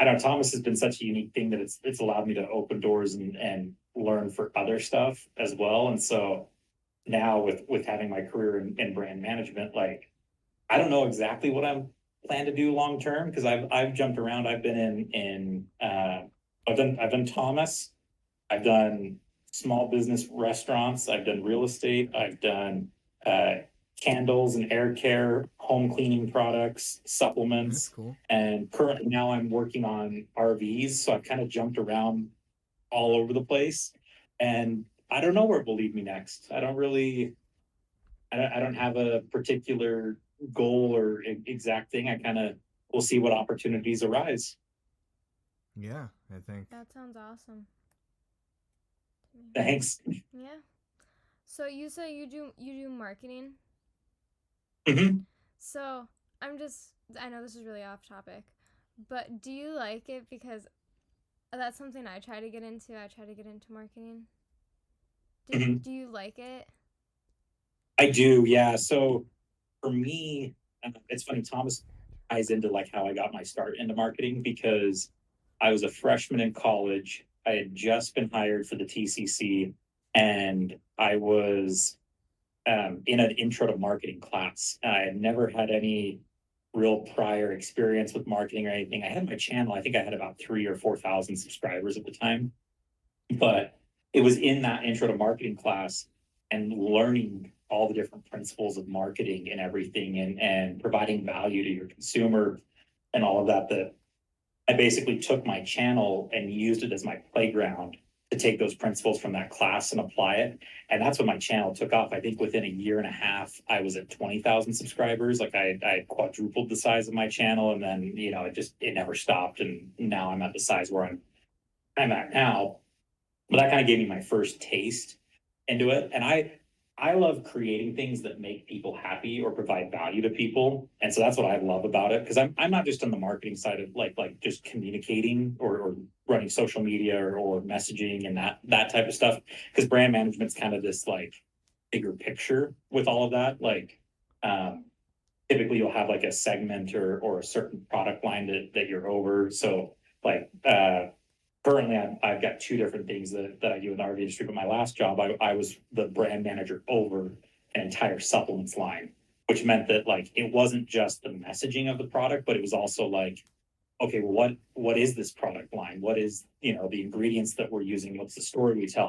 don't know, Thomas has been such a unique thing that it's allowed me to open doors and learn for other stuff as well. And so now with having my career in brand management, like, I don't know exactly what I'm plan to do long term because I've jumped around. I've been I've done Thomas, I've done small business restaurants, I've done real estate, I've done candles and air care, home cleaning products, supplements. That's cool. And currently now I'm working on RVs, so I've kind of jumped around all over the place, and I don't know where it will lead me next. I don't have a particular goal or exact thing. I kind of will see what opportunities arise. Yeah, I think that sounds awesome. Thanks. Yeah. So you say you do marketing. Mm-hmm. So I know this is really off topic, but do you like it? Because that's something I try to get into. I try to get into marketing. Do you like it? I do, yeah. So for me, it's funny, Thomas ties into like how I got my start into marketing because I was a freshman in college. I had just been hired for the TCC, and I was in an intro to marketing class. I had never had any real prior experience with marketing or anything. I had my channel, I think I had about 3,000 or 4,000 subscribers at the time, but it was in that intro to marketing class and learning all the different principles of marketing and everything and providing value to your consumer and all of that I basically took my channel and used it as my playground to take those principles from that class and apply it. And that's when my channel took off. I think within a year and a half, I was at 20,000 subscribers. Like I quadrupled the size of my channel, and then, you know, it never stopped. And now I'm at the size where I'm at now. But that kind of gave me my first taste into it. And I love creating things that make people happy or provide value to people. And so that's what I love about it. Because I'm not just on the marketing side of like just communicating or running social media or messaging and that type of stuff. Because brand management's kind of this like bigger picture with all of that. Like typically you'll have like a segment or a certain product line that you're over. So like currently I've got two different things that I do in the RV industry, but my last job, I was the brand manager over an entire supplements line, which meant that like, it wasn't just the messaging of the product, but it was also like, okay, well, what is this product line? What is, you know, the ingredients that we're using? What's the story we tell?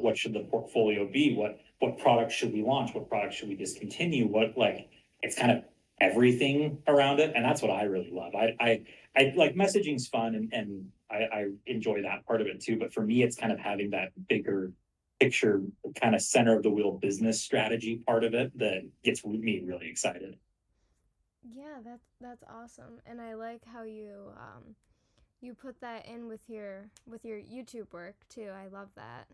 What should the portfolio be? What products should we launch? What products should we discontinue? It's kind of everything around it. And that's what I really love. I like messaging's fun and I enjoy that part of it too. But for me, it's kind of having that bigger picture, kind of center of the wheel business strategy part of it that gets me really excited. Yeah, that's awesome, and I like how you put that in with your YouTube work too. I love that.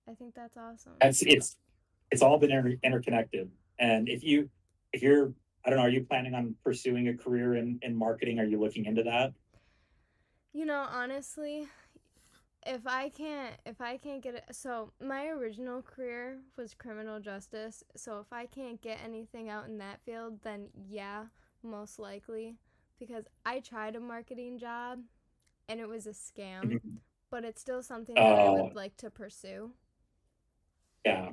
I think that's awesome. It's all been interconnected. And if you're, I don't know, are you planning on pursuing a career in marketing? Are you looking into that? You know, honestly, if I can't get it, so my original career was criminal justice. So if I can't get anything out in that field, then yeah, most likely, because I tried a marketing job and it was a scam, but it's still something that I would like to pursue. Yeah.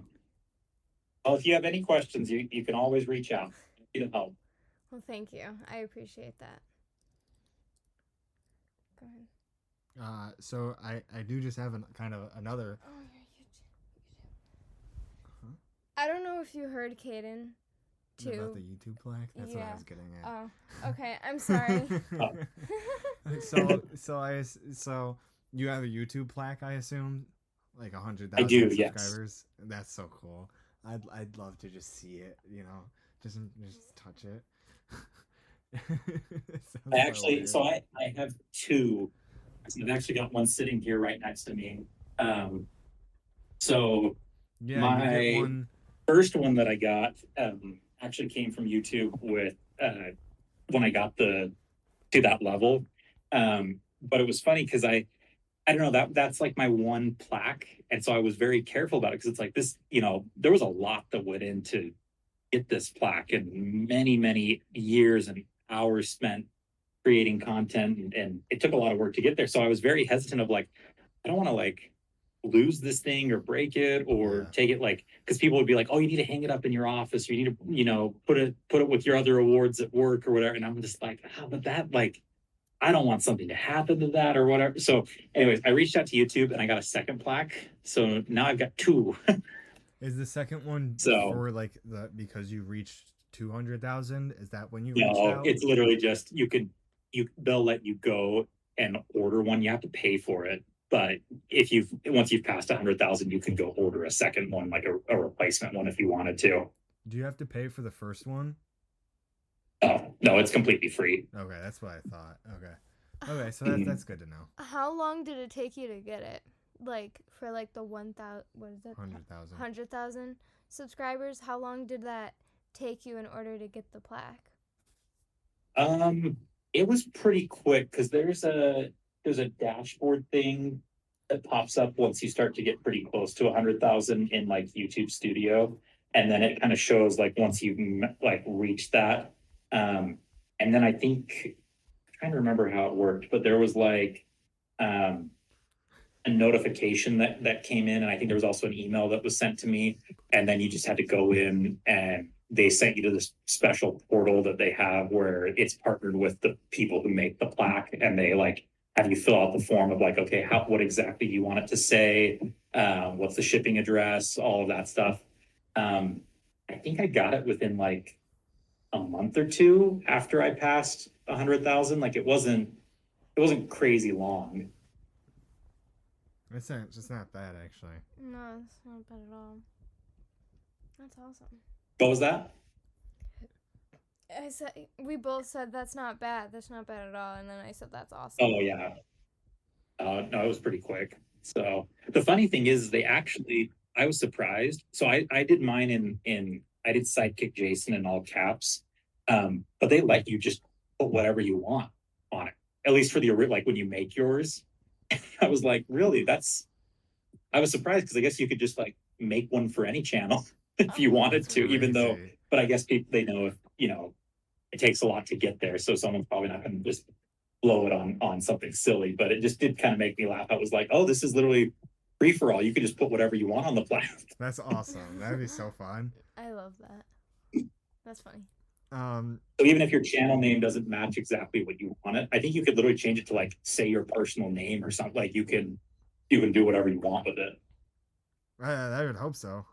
Well, if you have any questions, you can always reach out. You can help. Well, thank you. I appreciate that. Go ahead. So I do just have kind of another. Oh, your YouTube. Huh? I don't know if you heard Caidan too. About the YouTube plaque? That's what I was getting at. Oh, okay. I'm sorry. So you have a YouTube plaque, I assume, like 100,000 I do, subscribers. Yes. That's so cool. I'd love to just see it. You know, just touch it. I have two. I've actually got one sitting here right next to me. So yeah, my first one that I got actually came from YouTube with when I got to that level. But it was funny because I don't know, that's like my one plaque. And so I was very careful about it because it's like this, you know, there was a lot that went into get this plaque and many years and hours spent creating content, and it took a lot of work to get there. So I was very hesitant of like, I don't want to like lose this thing or break it or take it, like, because people would be like, oh, you need to hang it up in your office, or you need to, you know, put it with your other awards at work or whatever. And I'm just like, but that, like, I don't want something to happen to that or whatever. So anyways, I reached out to YouTube and I got a second plaque. So now I've got two. Is the second one for like because you reached 200,000? Is that when you reached out? It's literally just they'll let you go and order one. You have to pay for it, but once you've passed 100,000, you can go order a second one, like a replacement one if you wanted to. Do you have to pay for the first one? Oh no, it's completely free. Okay, that's what I thought. Okay, so that's good to know. How long did it take you to get it? Like for like the 1,000, what is it? 100,000 subscribers. How long did that take you in order to get the plaque? It was pretty quick because there's a dashboard thing that pops up once you start to get pretty close to 100,000 in like YouTube Studio, and then it kind of shows like once you've like reached that. And then I think I'm trying to remember how it worked, but there was like a notification that came in, and I think there was also an email that was sent to me, and then you just had to go in and they sent you to this special portal that they have where it's partnered with the people who make the plaque, and they like have you fill out the form of like, okay, what exactly do you want it to say? What's the shipping address? All of that stuff. I think I got it within like a month or two after I passed 100,000. Like it wasn't crazy long. It's not bad actually. No, it's not bad at all. That's awesome. What was that? I said we both said that's not bad. That's not bad at all. And then I said that's awesome. Oh yeah. No, it was pretty quick. So the funny thing is, I was surprised. So I did mine I did SideKickJason in all caps, but they let you just put whatever you want on it. At least for like when you make yours. I was like, really? I was surprised because I guess you could just like make one for any channel if you wanted to, even though. But I guess they know if it takes a lot to get there, so someone's probably not going to just blow it on something silly. But it just did kind of make me laugh. I was like, oh, this is literally free for all. You can just put whatever you want on the platform. That's awesome. That'd be so fun. I love that. That's funny. So even if your channel name doesn't match exactly what you want it, I think you could literally change it to like say your personal name or something. Like you can do whatever you want with it. I would hope so.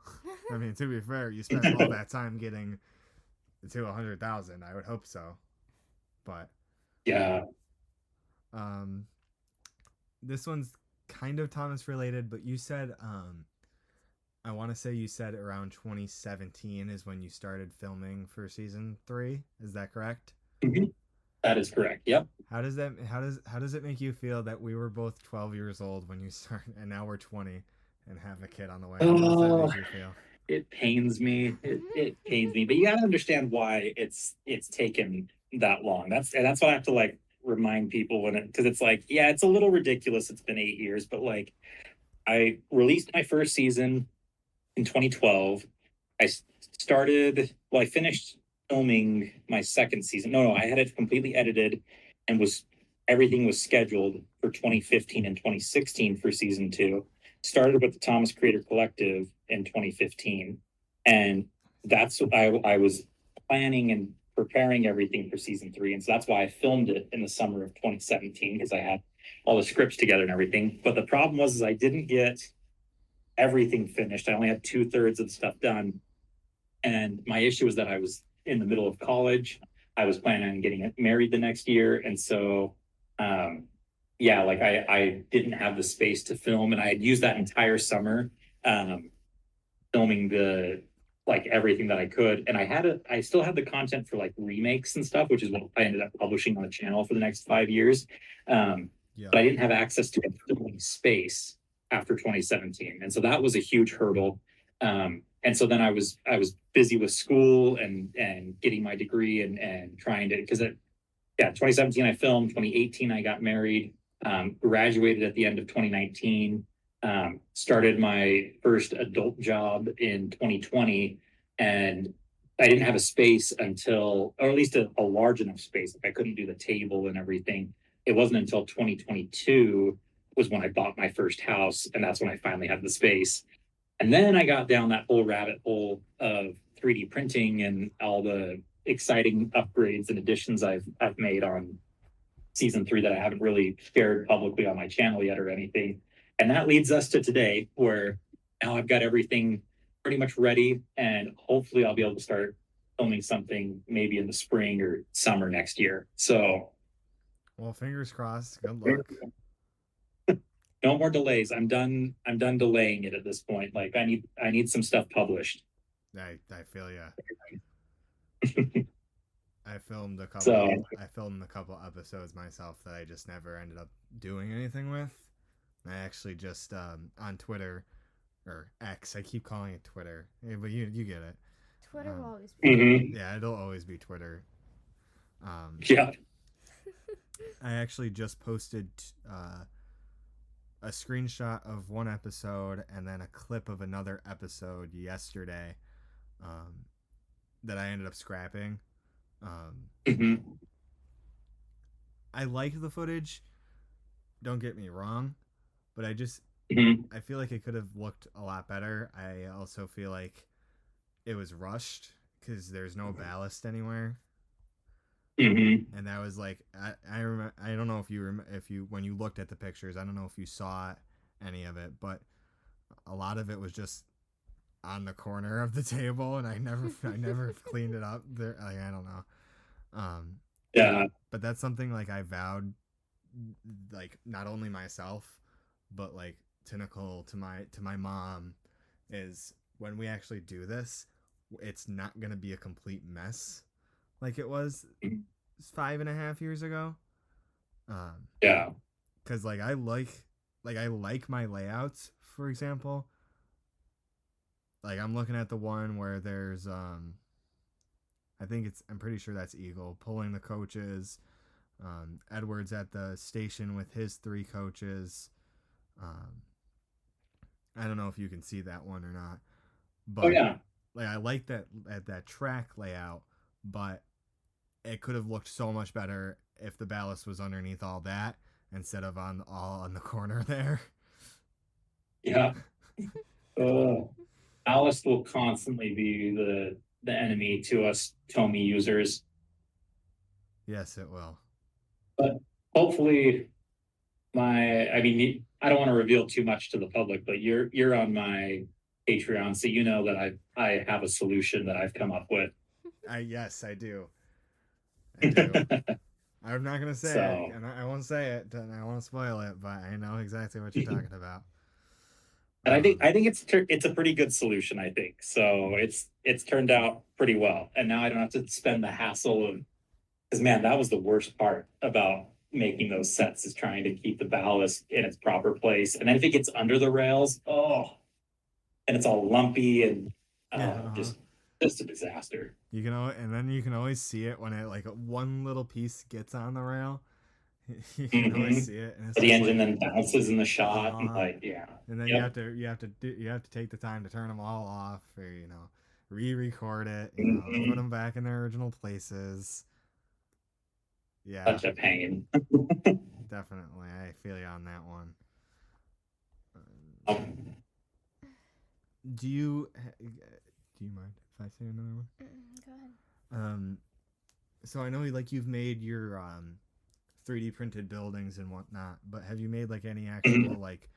I mean, to be fair, you spent all that time getting to 100,000. I would hope so. But yeah. This one's kind of Thomas related, but you said I want to say you said around 2017 is when you started filming for season 3. Is that correct? Mm-hmm. That is correct. Yep. How does it make you feel that we were both 12 years old when you started, and now we're 20 and have a kid on the way? How does that make you feel? It pains me. It pains me. But you gotta understand why it's taken that long. That's why I have to like remind people because it's like, yeah, it's a little ridiculous. It's been 8 years, but like I released my first season in 2012. I finished filming my second season. No, I had it completely edited and everything was scheduled for 2015 and 2016 for season 2. Started with the Thomas Creator Collective in 2015. And that's what I was planning and preparing everything for season 3. And so that's why I filmed it in the summer of 2017, because I had all the scripts together and everything. But the problem was I didn't get everything finished. I only had 2/3 of the stuff done. And my issue was that I was in the middle of college. I was planning on getting married the next year. And so, yeah, like I didn't have the space to film, and I had used that entire summer filming everything that I could. And I still had the content for like remakes and stuff, which is what I ended up publishing on the channel for the next 5 years. But I didn't have access to a filming space after 2017. And so that was a huge hurdle. And so then I was busy with school and getting my degree and trying to, 2017 I filmed, 2018 I got married, graduated at the end of 2019, started my first adult job in 2020, and I didn't have a space or at least a large enough space. Like I couldn't do the table and everything. It wasn't until 2022 was when I bought my first house, and that's when I finally had the space. And then I got down that whole rabbit hole of 3D printing and all the exciting upgrades and additions I've made on season 3 that I haven't really shared publicly on my channel yet or anything. And that leads us to today, where now I've got everything pretty much ready, and hopefully I'll be able to start filming something maybe in the spring or summer next year. So, well, fingers crossed. Good luck. No more delays. I'm done delaying it at this point. Like I need some stuff published. I feel ya. I filmed a couple episodes myself that I just never ended up doing anything with. I actually just on Twitter or X, I keep calling it Twitter, but you get it. Twitter will always be. Yeah, it'll always be Twitter. Yeah. I actually just posted a screenshot of one episode and then a clip of another episode yesterday that I ended up scrapping. I like the footage, don't get me wrong, but I feel like it could have looked a lot better. I also feel like it was rushed because there's no ballast anywhere. And that was like I remember. I don't know if you when you looked at the pictures, I don't know if you saw any of it, but a lot of it was just on the corner of the table, and I never cleaned it up. There, like, I don't know. Yeah. But that's something like I vowed like not only myself, but like to Nicole, to my mom, is when we actually do this, it's not gonna be a complete mess like it was 5.5 years ago. Yeah. Because like I like my layouts. For example, like I'm looking at the one where there's I'm pretty sure that's Eagle pulling the coaches. Edwards at the station with his 3 coaches. Um, I don't know if you can see that one or not, Oh but yeah. like I like that track layout, but it could have looked so much better if the ballast was underneath all that instead of on the corner there. Yeah. Alice will constantly be the enemy to us Tomy users, Yes, it will. but hopefully I mean, I don't want to reveal too much to the public, but you're on my Patreon, so you know that I have a solution that I've come up with. Yes, I do. I do. I'm not gonna say it, So, and I won't say it, and I won't spoil it, but I know exactly what you're talking about. and I think it's a pretty good solution. I think so. It's turned out pretty well, and now I don't have to spend the hassle of, because man, that was the worst part about making those sets, is trying to keep the ballast in its proper place, and then if it gets under the rails, and it's all lumpy and Yeah, uh-huh. just a disaster. And then you can always see it when it like one little piece gets on the rail. You can always Mm-hmm. see it, and it's The just engine like, then bounces in the shot, and uh, like, yeah, and then yep. you have to take the time to turn them all off, or re-record it, put Mm-hmm. them back in their original places. Yeah, Such a pain. definitely, I feel you on that one. Um, Do you mind if I say another one? Go ahead. So I know like you've made your 3D printed buildings and whatnot, but have you made like any actual like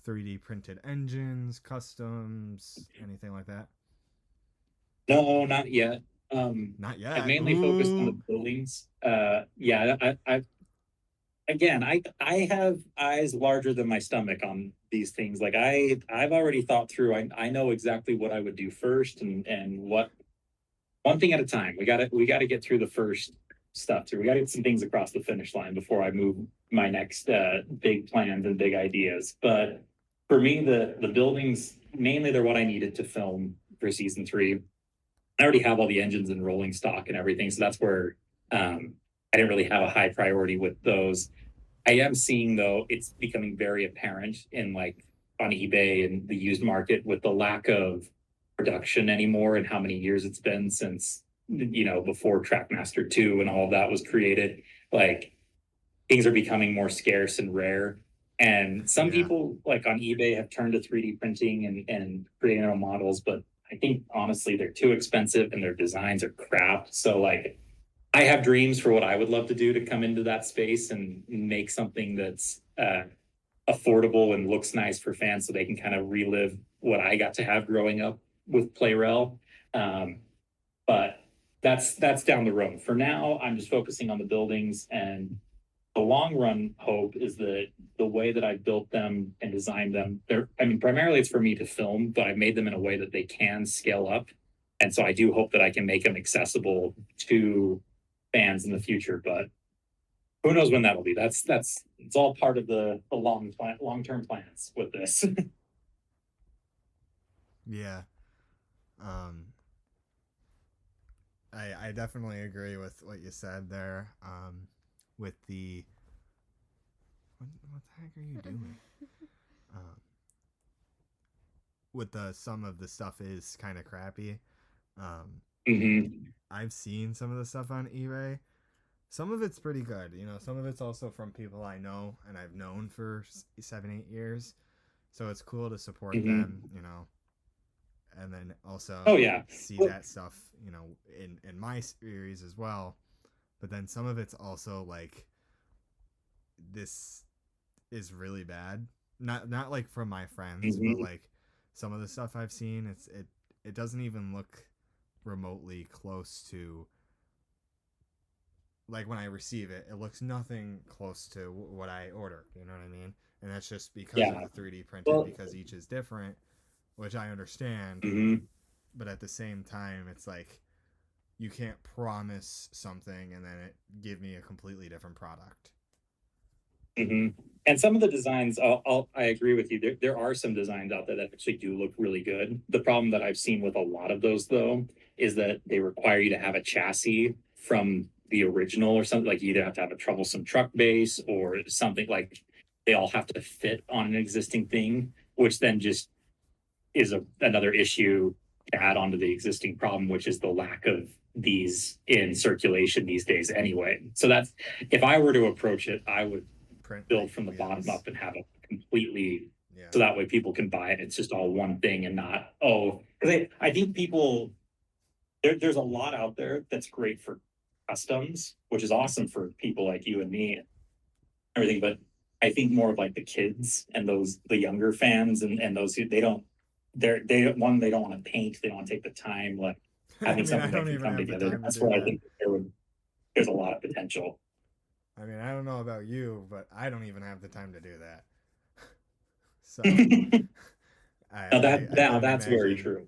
3D printed engines, customs, anything like that? no, not yet. Not I've yet. mainly focused on the Ooh. buildings. Yeah, I have eyes larger than my stomach on these things. Like I've already thought through. I know exactly what I would do first, and what, one thing at a time. We gotta get through the first stuff through. We gotta get some things across the finish line before I move my next big plans and big ideas. But for me, the buildings mainly, they're what I needed to film for season 3. I already have all the engines and rolling stock and everything, so that's where I didn't really have a high priority with those. I am seeing, though, it's becoming very apparent in like on eBay and the used market, with the lack of production anymore, and how many years it's been since, before Trackmaster 2 and all of that was created. Like, things are becoming more scarce and rare. And some Yeah. people like on eBay have turned to 3D printing and creating their own models, but I think honestly they're too expensive and their designs are crap. So like, I have dreams for what I would love to do to come into that space and make something that's affordable and looks nice for fans, so they can kind of relive what I got to have growing up with Playrel. But that's down the road. For now, I'm just focusing on the buildings, and the long run hope is that the way that I built them and designed them, I mean, primarily it's for me to film, but I've made them in a way that they can scale up. And so I do hope that I can make them accessible to fans in the future, but who knows when that'll be. It's all part of the long term plans with this. Yeah. Um, I definitely agree with what you said there. With the what the heck are you doing? Um, with the some of the stuff is kind of crappy. Um, Mm-hmm. I've seen some of the stuff on eBay. Some of it's pretty good. Some of it's also from people I know and I've known for 7, 8 years. So it's cool to support Mm-hmm. them. And then also Oh yeah. see Well, that stuff, in my series as well. But then some of it's also like, this is really bad. Not like from my friends, but mm-hmm. like some of the stuff I've seen, it doesn't even look remotely close to like when I receive it, it looks nothing close to what I ordered. You know what I mean? And that's just because of Yeah. the 3D printed, Well, because each is different, which I understand. mhm. But at the same time, it's like you can't promise something and then it give me a completely different product. Hmm. And some of the designs, I agree with you. There are some designs out there that actually do look really good. The problem that I've seen with a lot of those, though, is that they require you to have a chassis from the original or something. Like you either have to have a troublesome truck base or something like they all have to fit on an existing thing, which then just is another issue to add on to the existing problem, which is the lack of these in circulation these days anyway. So that's if I were to approach it, I would Print build like from the bottom wheels. up and have it completely Yeah. so that way people can buy it. It's just all one thing and not because I think people there's a lot out there that's great for customs, which is awesome for people like you and me and everything. But I think more of like the kids and the younger fans and those who they don't want to paint, they don't want to take the time like I having mean, I something that don't can even come have the together. time to That's do where I that. think there's a lot of potential. I mean, I don't know about you, but I don't even have the time to do that. So I couldn't That's very imagine. true.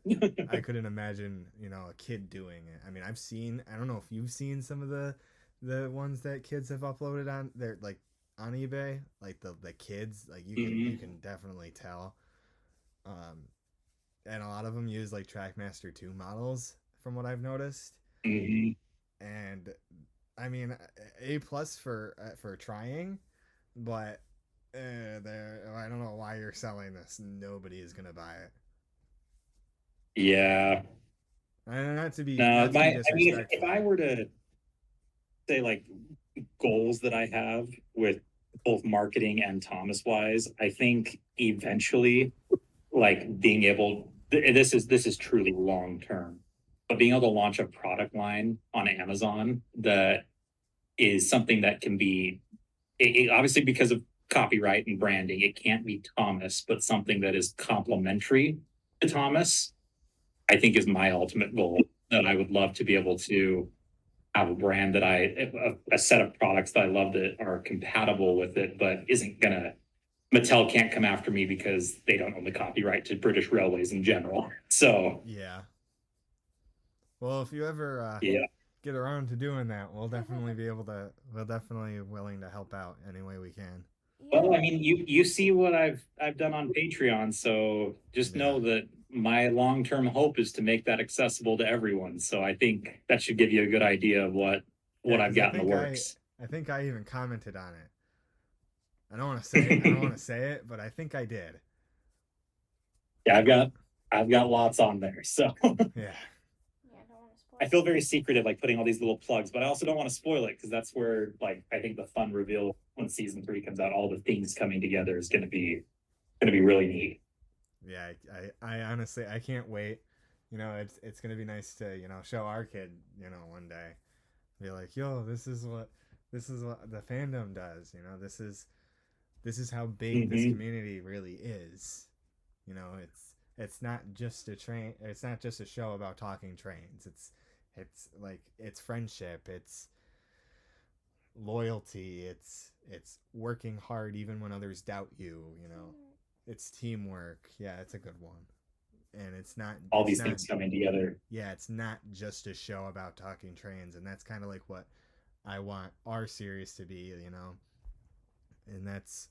I couldn't imagine, a kid doing it. I mean, I don't know if you've seen some of the ones that kids have uploaded on they're like on eBay, like the kids, like you Hmm. can definitely tell. Um and a lot of them use like Trackmaster 2 models from what I've noticed. Hmm. And I mean, A plus for trying, but I don't know why you're selling this. Nobody is going to buy it. Yeah. And No, not to be I mean, if I disrespectful. were to say like goals that I have with both marketing and Thomas wise, I think eventually, like being able, this is truly long term, but being able to launch a product line on Amazon that is something that can be, obviously because of copyright and branding, it can't be Thomas, but something that is complementary to Thomas, I think is my ultimate goal. That I would love to be able to have a brand that a set of products that I love that are compatible with it, but isn't gonna Mattel can't come after me because they don't own the copyright to British Railways in general. So Yeah. Well, if you ever yeah. get around to doing that, we'll definitely willing to help out any way we can. Well, I Yeah. mean, you see what I've done on Patreon, so just Yeah. know that my long term hope is to make that accessible to everyone. So I think that should give you a good idea of Yeah, what I've cuz got in the works. I think I even commented on it. I don't want to say it, but I think I did. Yeah, I've got lots on there. So Yeah. Yeah, I don't want to spoil I feel very secretive, like putting all these little plugs, but I also don't want to spoil it because that's where, like, I think the fun reveal when season 3 comes out, all the things coming together is going to be really neat. Yeah, I honestly I can't wait. It's gonna be nice to show our kid one day, be like, yo, this is what the fandom does. This is how big this Hmm. community really is. It's not just a train. It's not just a show about talking trains. It's like it's friendship. It's loyalty. It's working hard even when others doubt you. It's teamwork. Yeah, it's a good one. And All it's these not things coming together. yeah, it's not just a show about talking trains, and that's kind of like what I want our series to be. And that's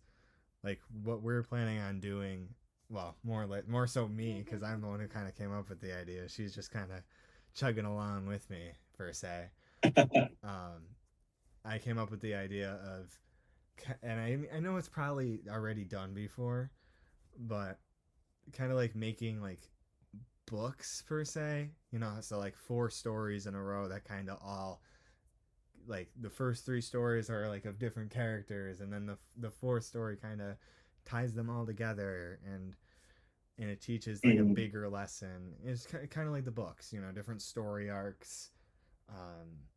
like what we're planning on doing. Well, more so me, because I'm the one who kind of came up with the idea. She's just kind of chugging along with me per se. um, I came up with the idea of, and I know it's probably already done before, but kind of like making like books per se, so like four stories in a row that kind of all, like, the first three stories are like of different characters, and then the fourth story kind of ties them all together, and it teaches like a Mhm. bigger lesson. It's kind of like the books, different story arcs. um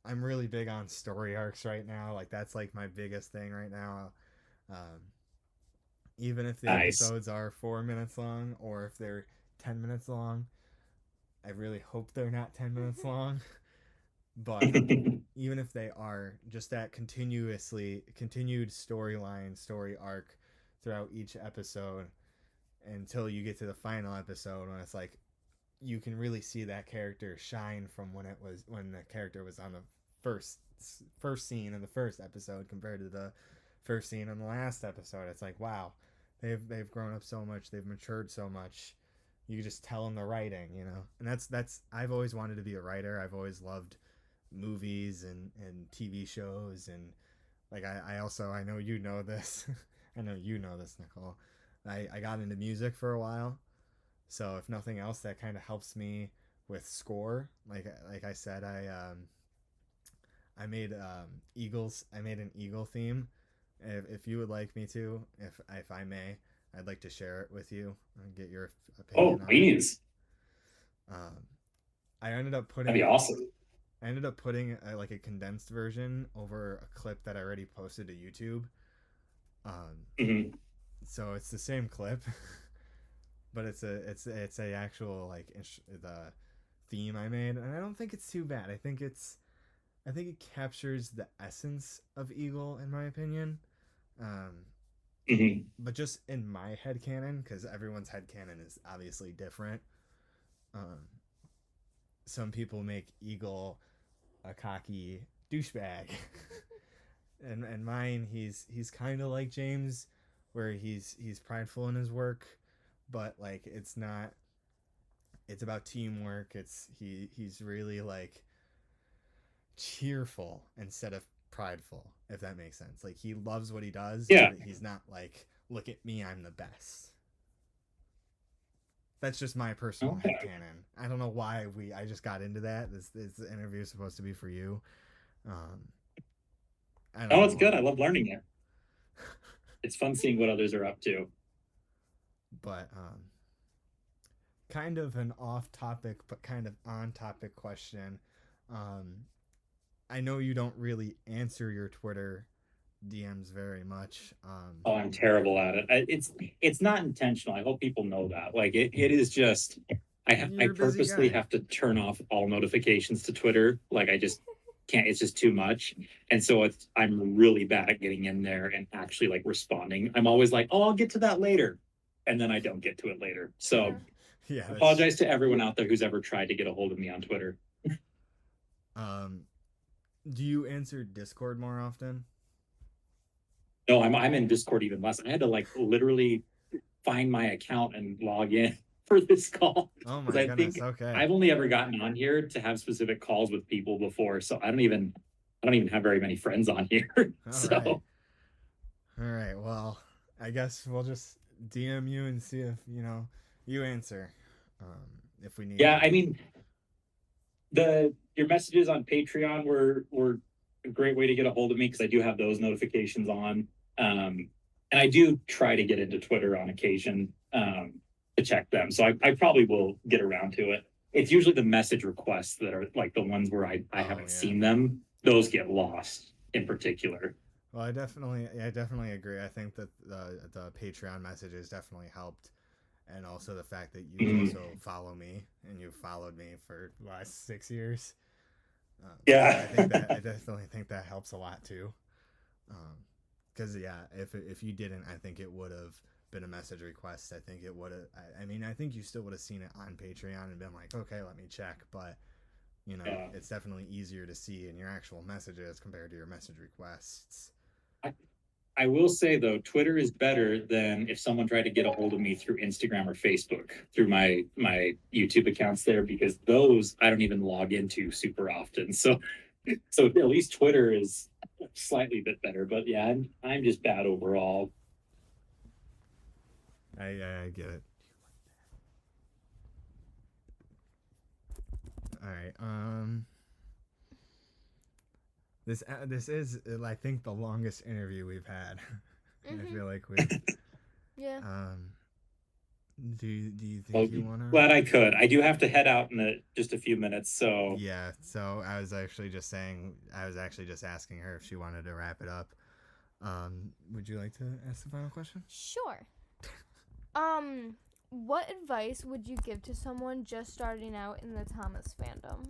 I'm really big on story arcs right now. Like, that's like my biggest thing right now. um Even if the Nice. episodes are 4 minutes long, or if they're 10 minutes long, I really hope they're not 10 minutes long. But even if they are, just that continued storyline, story arc throughout each episode until you get to the final episode when it's like you can really see that character shine from when the character was on the first scene in the first episode compared to the first scene in the last episode. It's like, wow, they've grown up so much, they've matured so much. You just tell them the writing, you know. And that's I've always wanted to be a writer. I've always loved movies and TV shows, and like I also, I know you know this. I know you know this, Nicole. I got into music for a while, so if nothing else, that kind of helps me with score. Like I said, I made eagles. I made an eagle theme. If you would like me to, if I may, I'd like to share it with you and get your Oh, opinion on it. please. I ended up putting. That'd be awesome. I ended up putting like a condensed version over a clip that I already posted to YouTube. Mm-hmm. So it's the same clip, but it's a actual like the theme I made, and I don't think it's too bad. I think it captures the essence of Eagle, in my opinion. Mm-hmm. But just in my headcanon, because everyone's headcanon is obviously different. Some people make Eagle a cocky douchebag, and mine, he's kind of like James, where he's prideful in his work, but like it's not. It's about teamwork. He's really like cheerful instead of prideful, if that makes sense. Like he loves what he does, Yeah. but he's not like, look at me, I'm the best. That's just my personal headcanon. I don't know why I just got into that. This interview is supposed to be for you. Oh, it's good. I love learning it. It's fun seeing what others are up to. But kind of an off-topic but kind of on-topic question. I know you don't really answer your Twitter DMs very much. Oh, I'm terrible at it. It's not intentional. I hope people know that. Like it is just I purposely have to turn off all notifications to Twitter. Like I just can't. It's just too much. And so I'm really bad at getting in there and actually like responding. I'm always like, oh, I'll get to that later, and then I don't get to it later. So yeah, apologize to everyone out there who's ever tried to get a hold of me on Twitter. Do you answer Discord more often? No, I'm in Discord even less. I had to like literally find my account and log in for this call. Oh my goodness. Okay. I've only ever gotten on here to have specific calls with people before, so I don't even have very many friends on here. All right. Well, I guess we'll just DM you and see if you answer. If we need. Yeah, I mean, your messages on Patreon were a great way to get a hold of me because I do have those notifications on. And I do try to get into Twitter on occasion to check them. So I probably will get around to it. It's usually the message requests that are like the ones where I haven't seen them. Those get lost in particular. Well, I definitely agree. I think that the Patreon messages definitely helped. And also the fact that you also follow me and you followed me for the last 6 years. Yeah. I definitely think that helps a lot too. Because if you didn't, I think it would have been a message request. I think it would have. I mean, I think you still would have seen it on Patreon and been like, okay, let me check. But it's definitely easier to see in your actual messages compared to your message requests. I will say though, Twitter is better than if someone tried to get a hold of me through Instagram or Facebook through my YouTube accounts there, because those I don't even log into super often. So at least Twitter is slightly bit better. But yeah, I'm just bad overall. I get it. All right. This is, I think, the longest interview we've had. I feel like we. Yeah. Do you think you want to? Glad I could. I do have to head out in just a few minutes. So. Yeah. So I was actually just asking her if she wanted to wrap it up. Would you like to ask the final question? Sure. What advice would you give to someone just starting out in the Thomas fandom?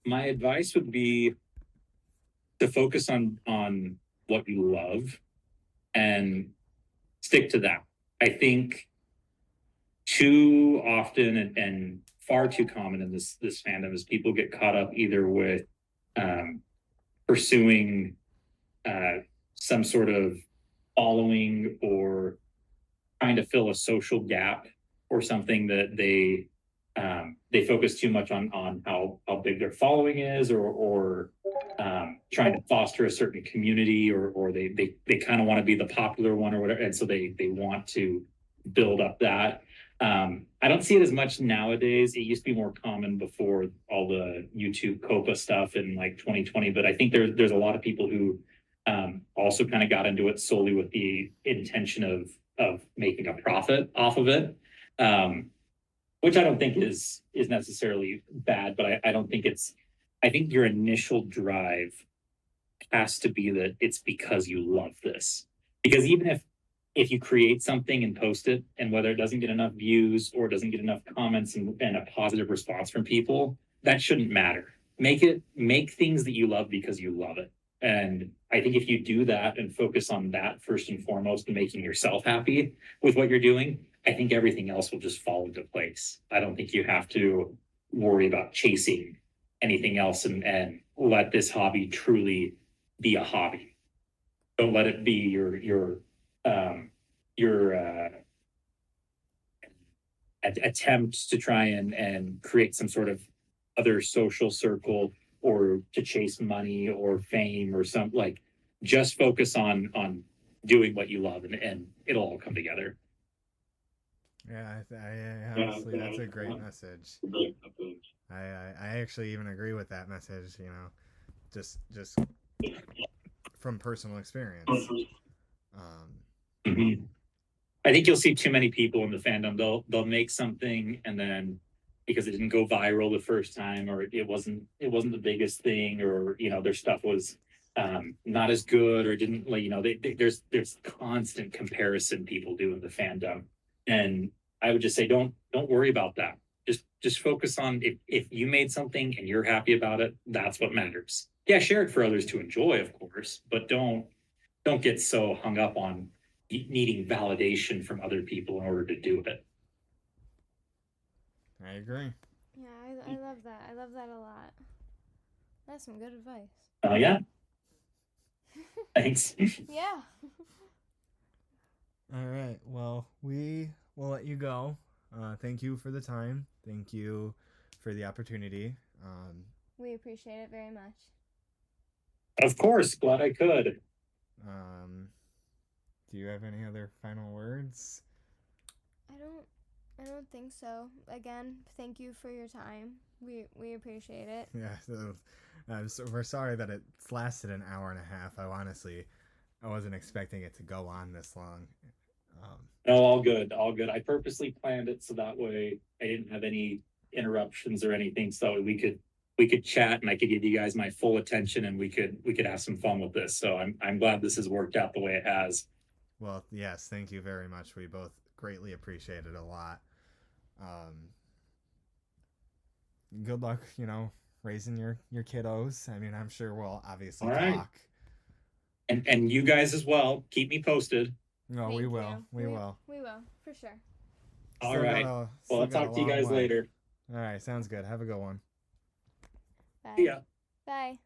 my advice would be to focus on what you love and stick to that. I think too often and far too common in this fandom is people get caught up either with pursuing some sort of following or trying to fill a social gap or something that they focus too much on how big their following is or trying to foster a certain community or they kind of want to be the popular one or whatever, and so they want to build up that. I don't see it as much nowadays. It used to be more common before all the YouTube COPA stuff in like 2020, but I think there's a lot of people who also kind of got into it solely with the intention of making a profit off of it, which I don't think is necessarily bad, but I don't think it's. I think your initial drive has to be that it's because you love this. Because even if you create something and post it, and whether it doesn't get enough views or doesn't get enough comments and a positive response from people, that shouldn't matter. Make things that you love because you love it. And I think if you do that and focus on that first and foremost and making yourself happy with what you're doing, I think everything else will just fall into place. I don't think you have to worry about chasing anything else and let this hobby truly be a hobby. Don't let it be your attempt to try and create some sort of other social circle or to chase money or fame or some like just focus on doing what you love and it'll all come together. Yeah, honestly, that's a great message. I actually even agree with that message. You know, just from personal experience. Mm-hmm. I think you'll see too many people in the fandom. They'll make something and then because it didn't go viral the first time or it wasn't the biggest thing or their stuff was not as good or didn't like there's constant comparison people do in the fandom, and I would just say don't worry about that. Just focus on if you made something and you're happy about it, that's what matters. Yeah, share it for others to enjoy, of course, but don't get so hung up on needing validation from other people in order to do it. I agree. Yeah, I love that. I love that a lot. That's some good advice. Oh, yeah? Thanks. Yeah. All right. Well, we will let you go. Thank you for the time. Thank you for the opportunity. We appreciate it very much. Of course. Glad I could. Do you have any other final words? I don't think so. Again, thank you for your time. We appreciate it. Yeah. So we're sorry that it's lasted an hour and a half. I wasn't expecting it to go on this long. No, all good. I purposely planned it so that way I didn't have any interruptions or anything, so we could chat and I could give you guys my full attention and we could have some fun with this. So I'm glad this has worked out the way it has. Well, yes, thank you very much. We both greatly appreciate it a lot. Good luck, raising your kiddos. I mean, I'm sure we'll obviously talk. And you guys as well. Keep me posted. No, we will. We will. We will, for sure. All right. Well, I'll talk to you guys later. All right, sounds good. Have a good one. Bye. See ya. Bye.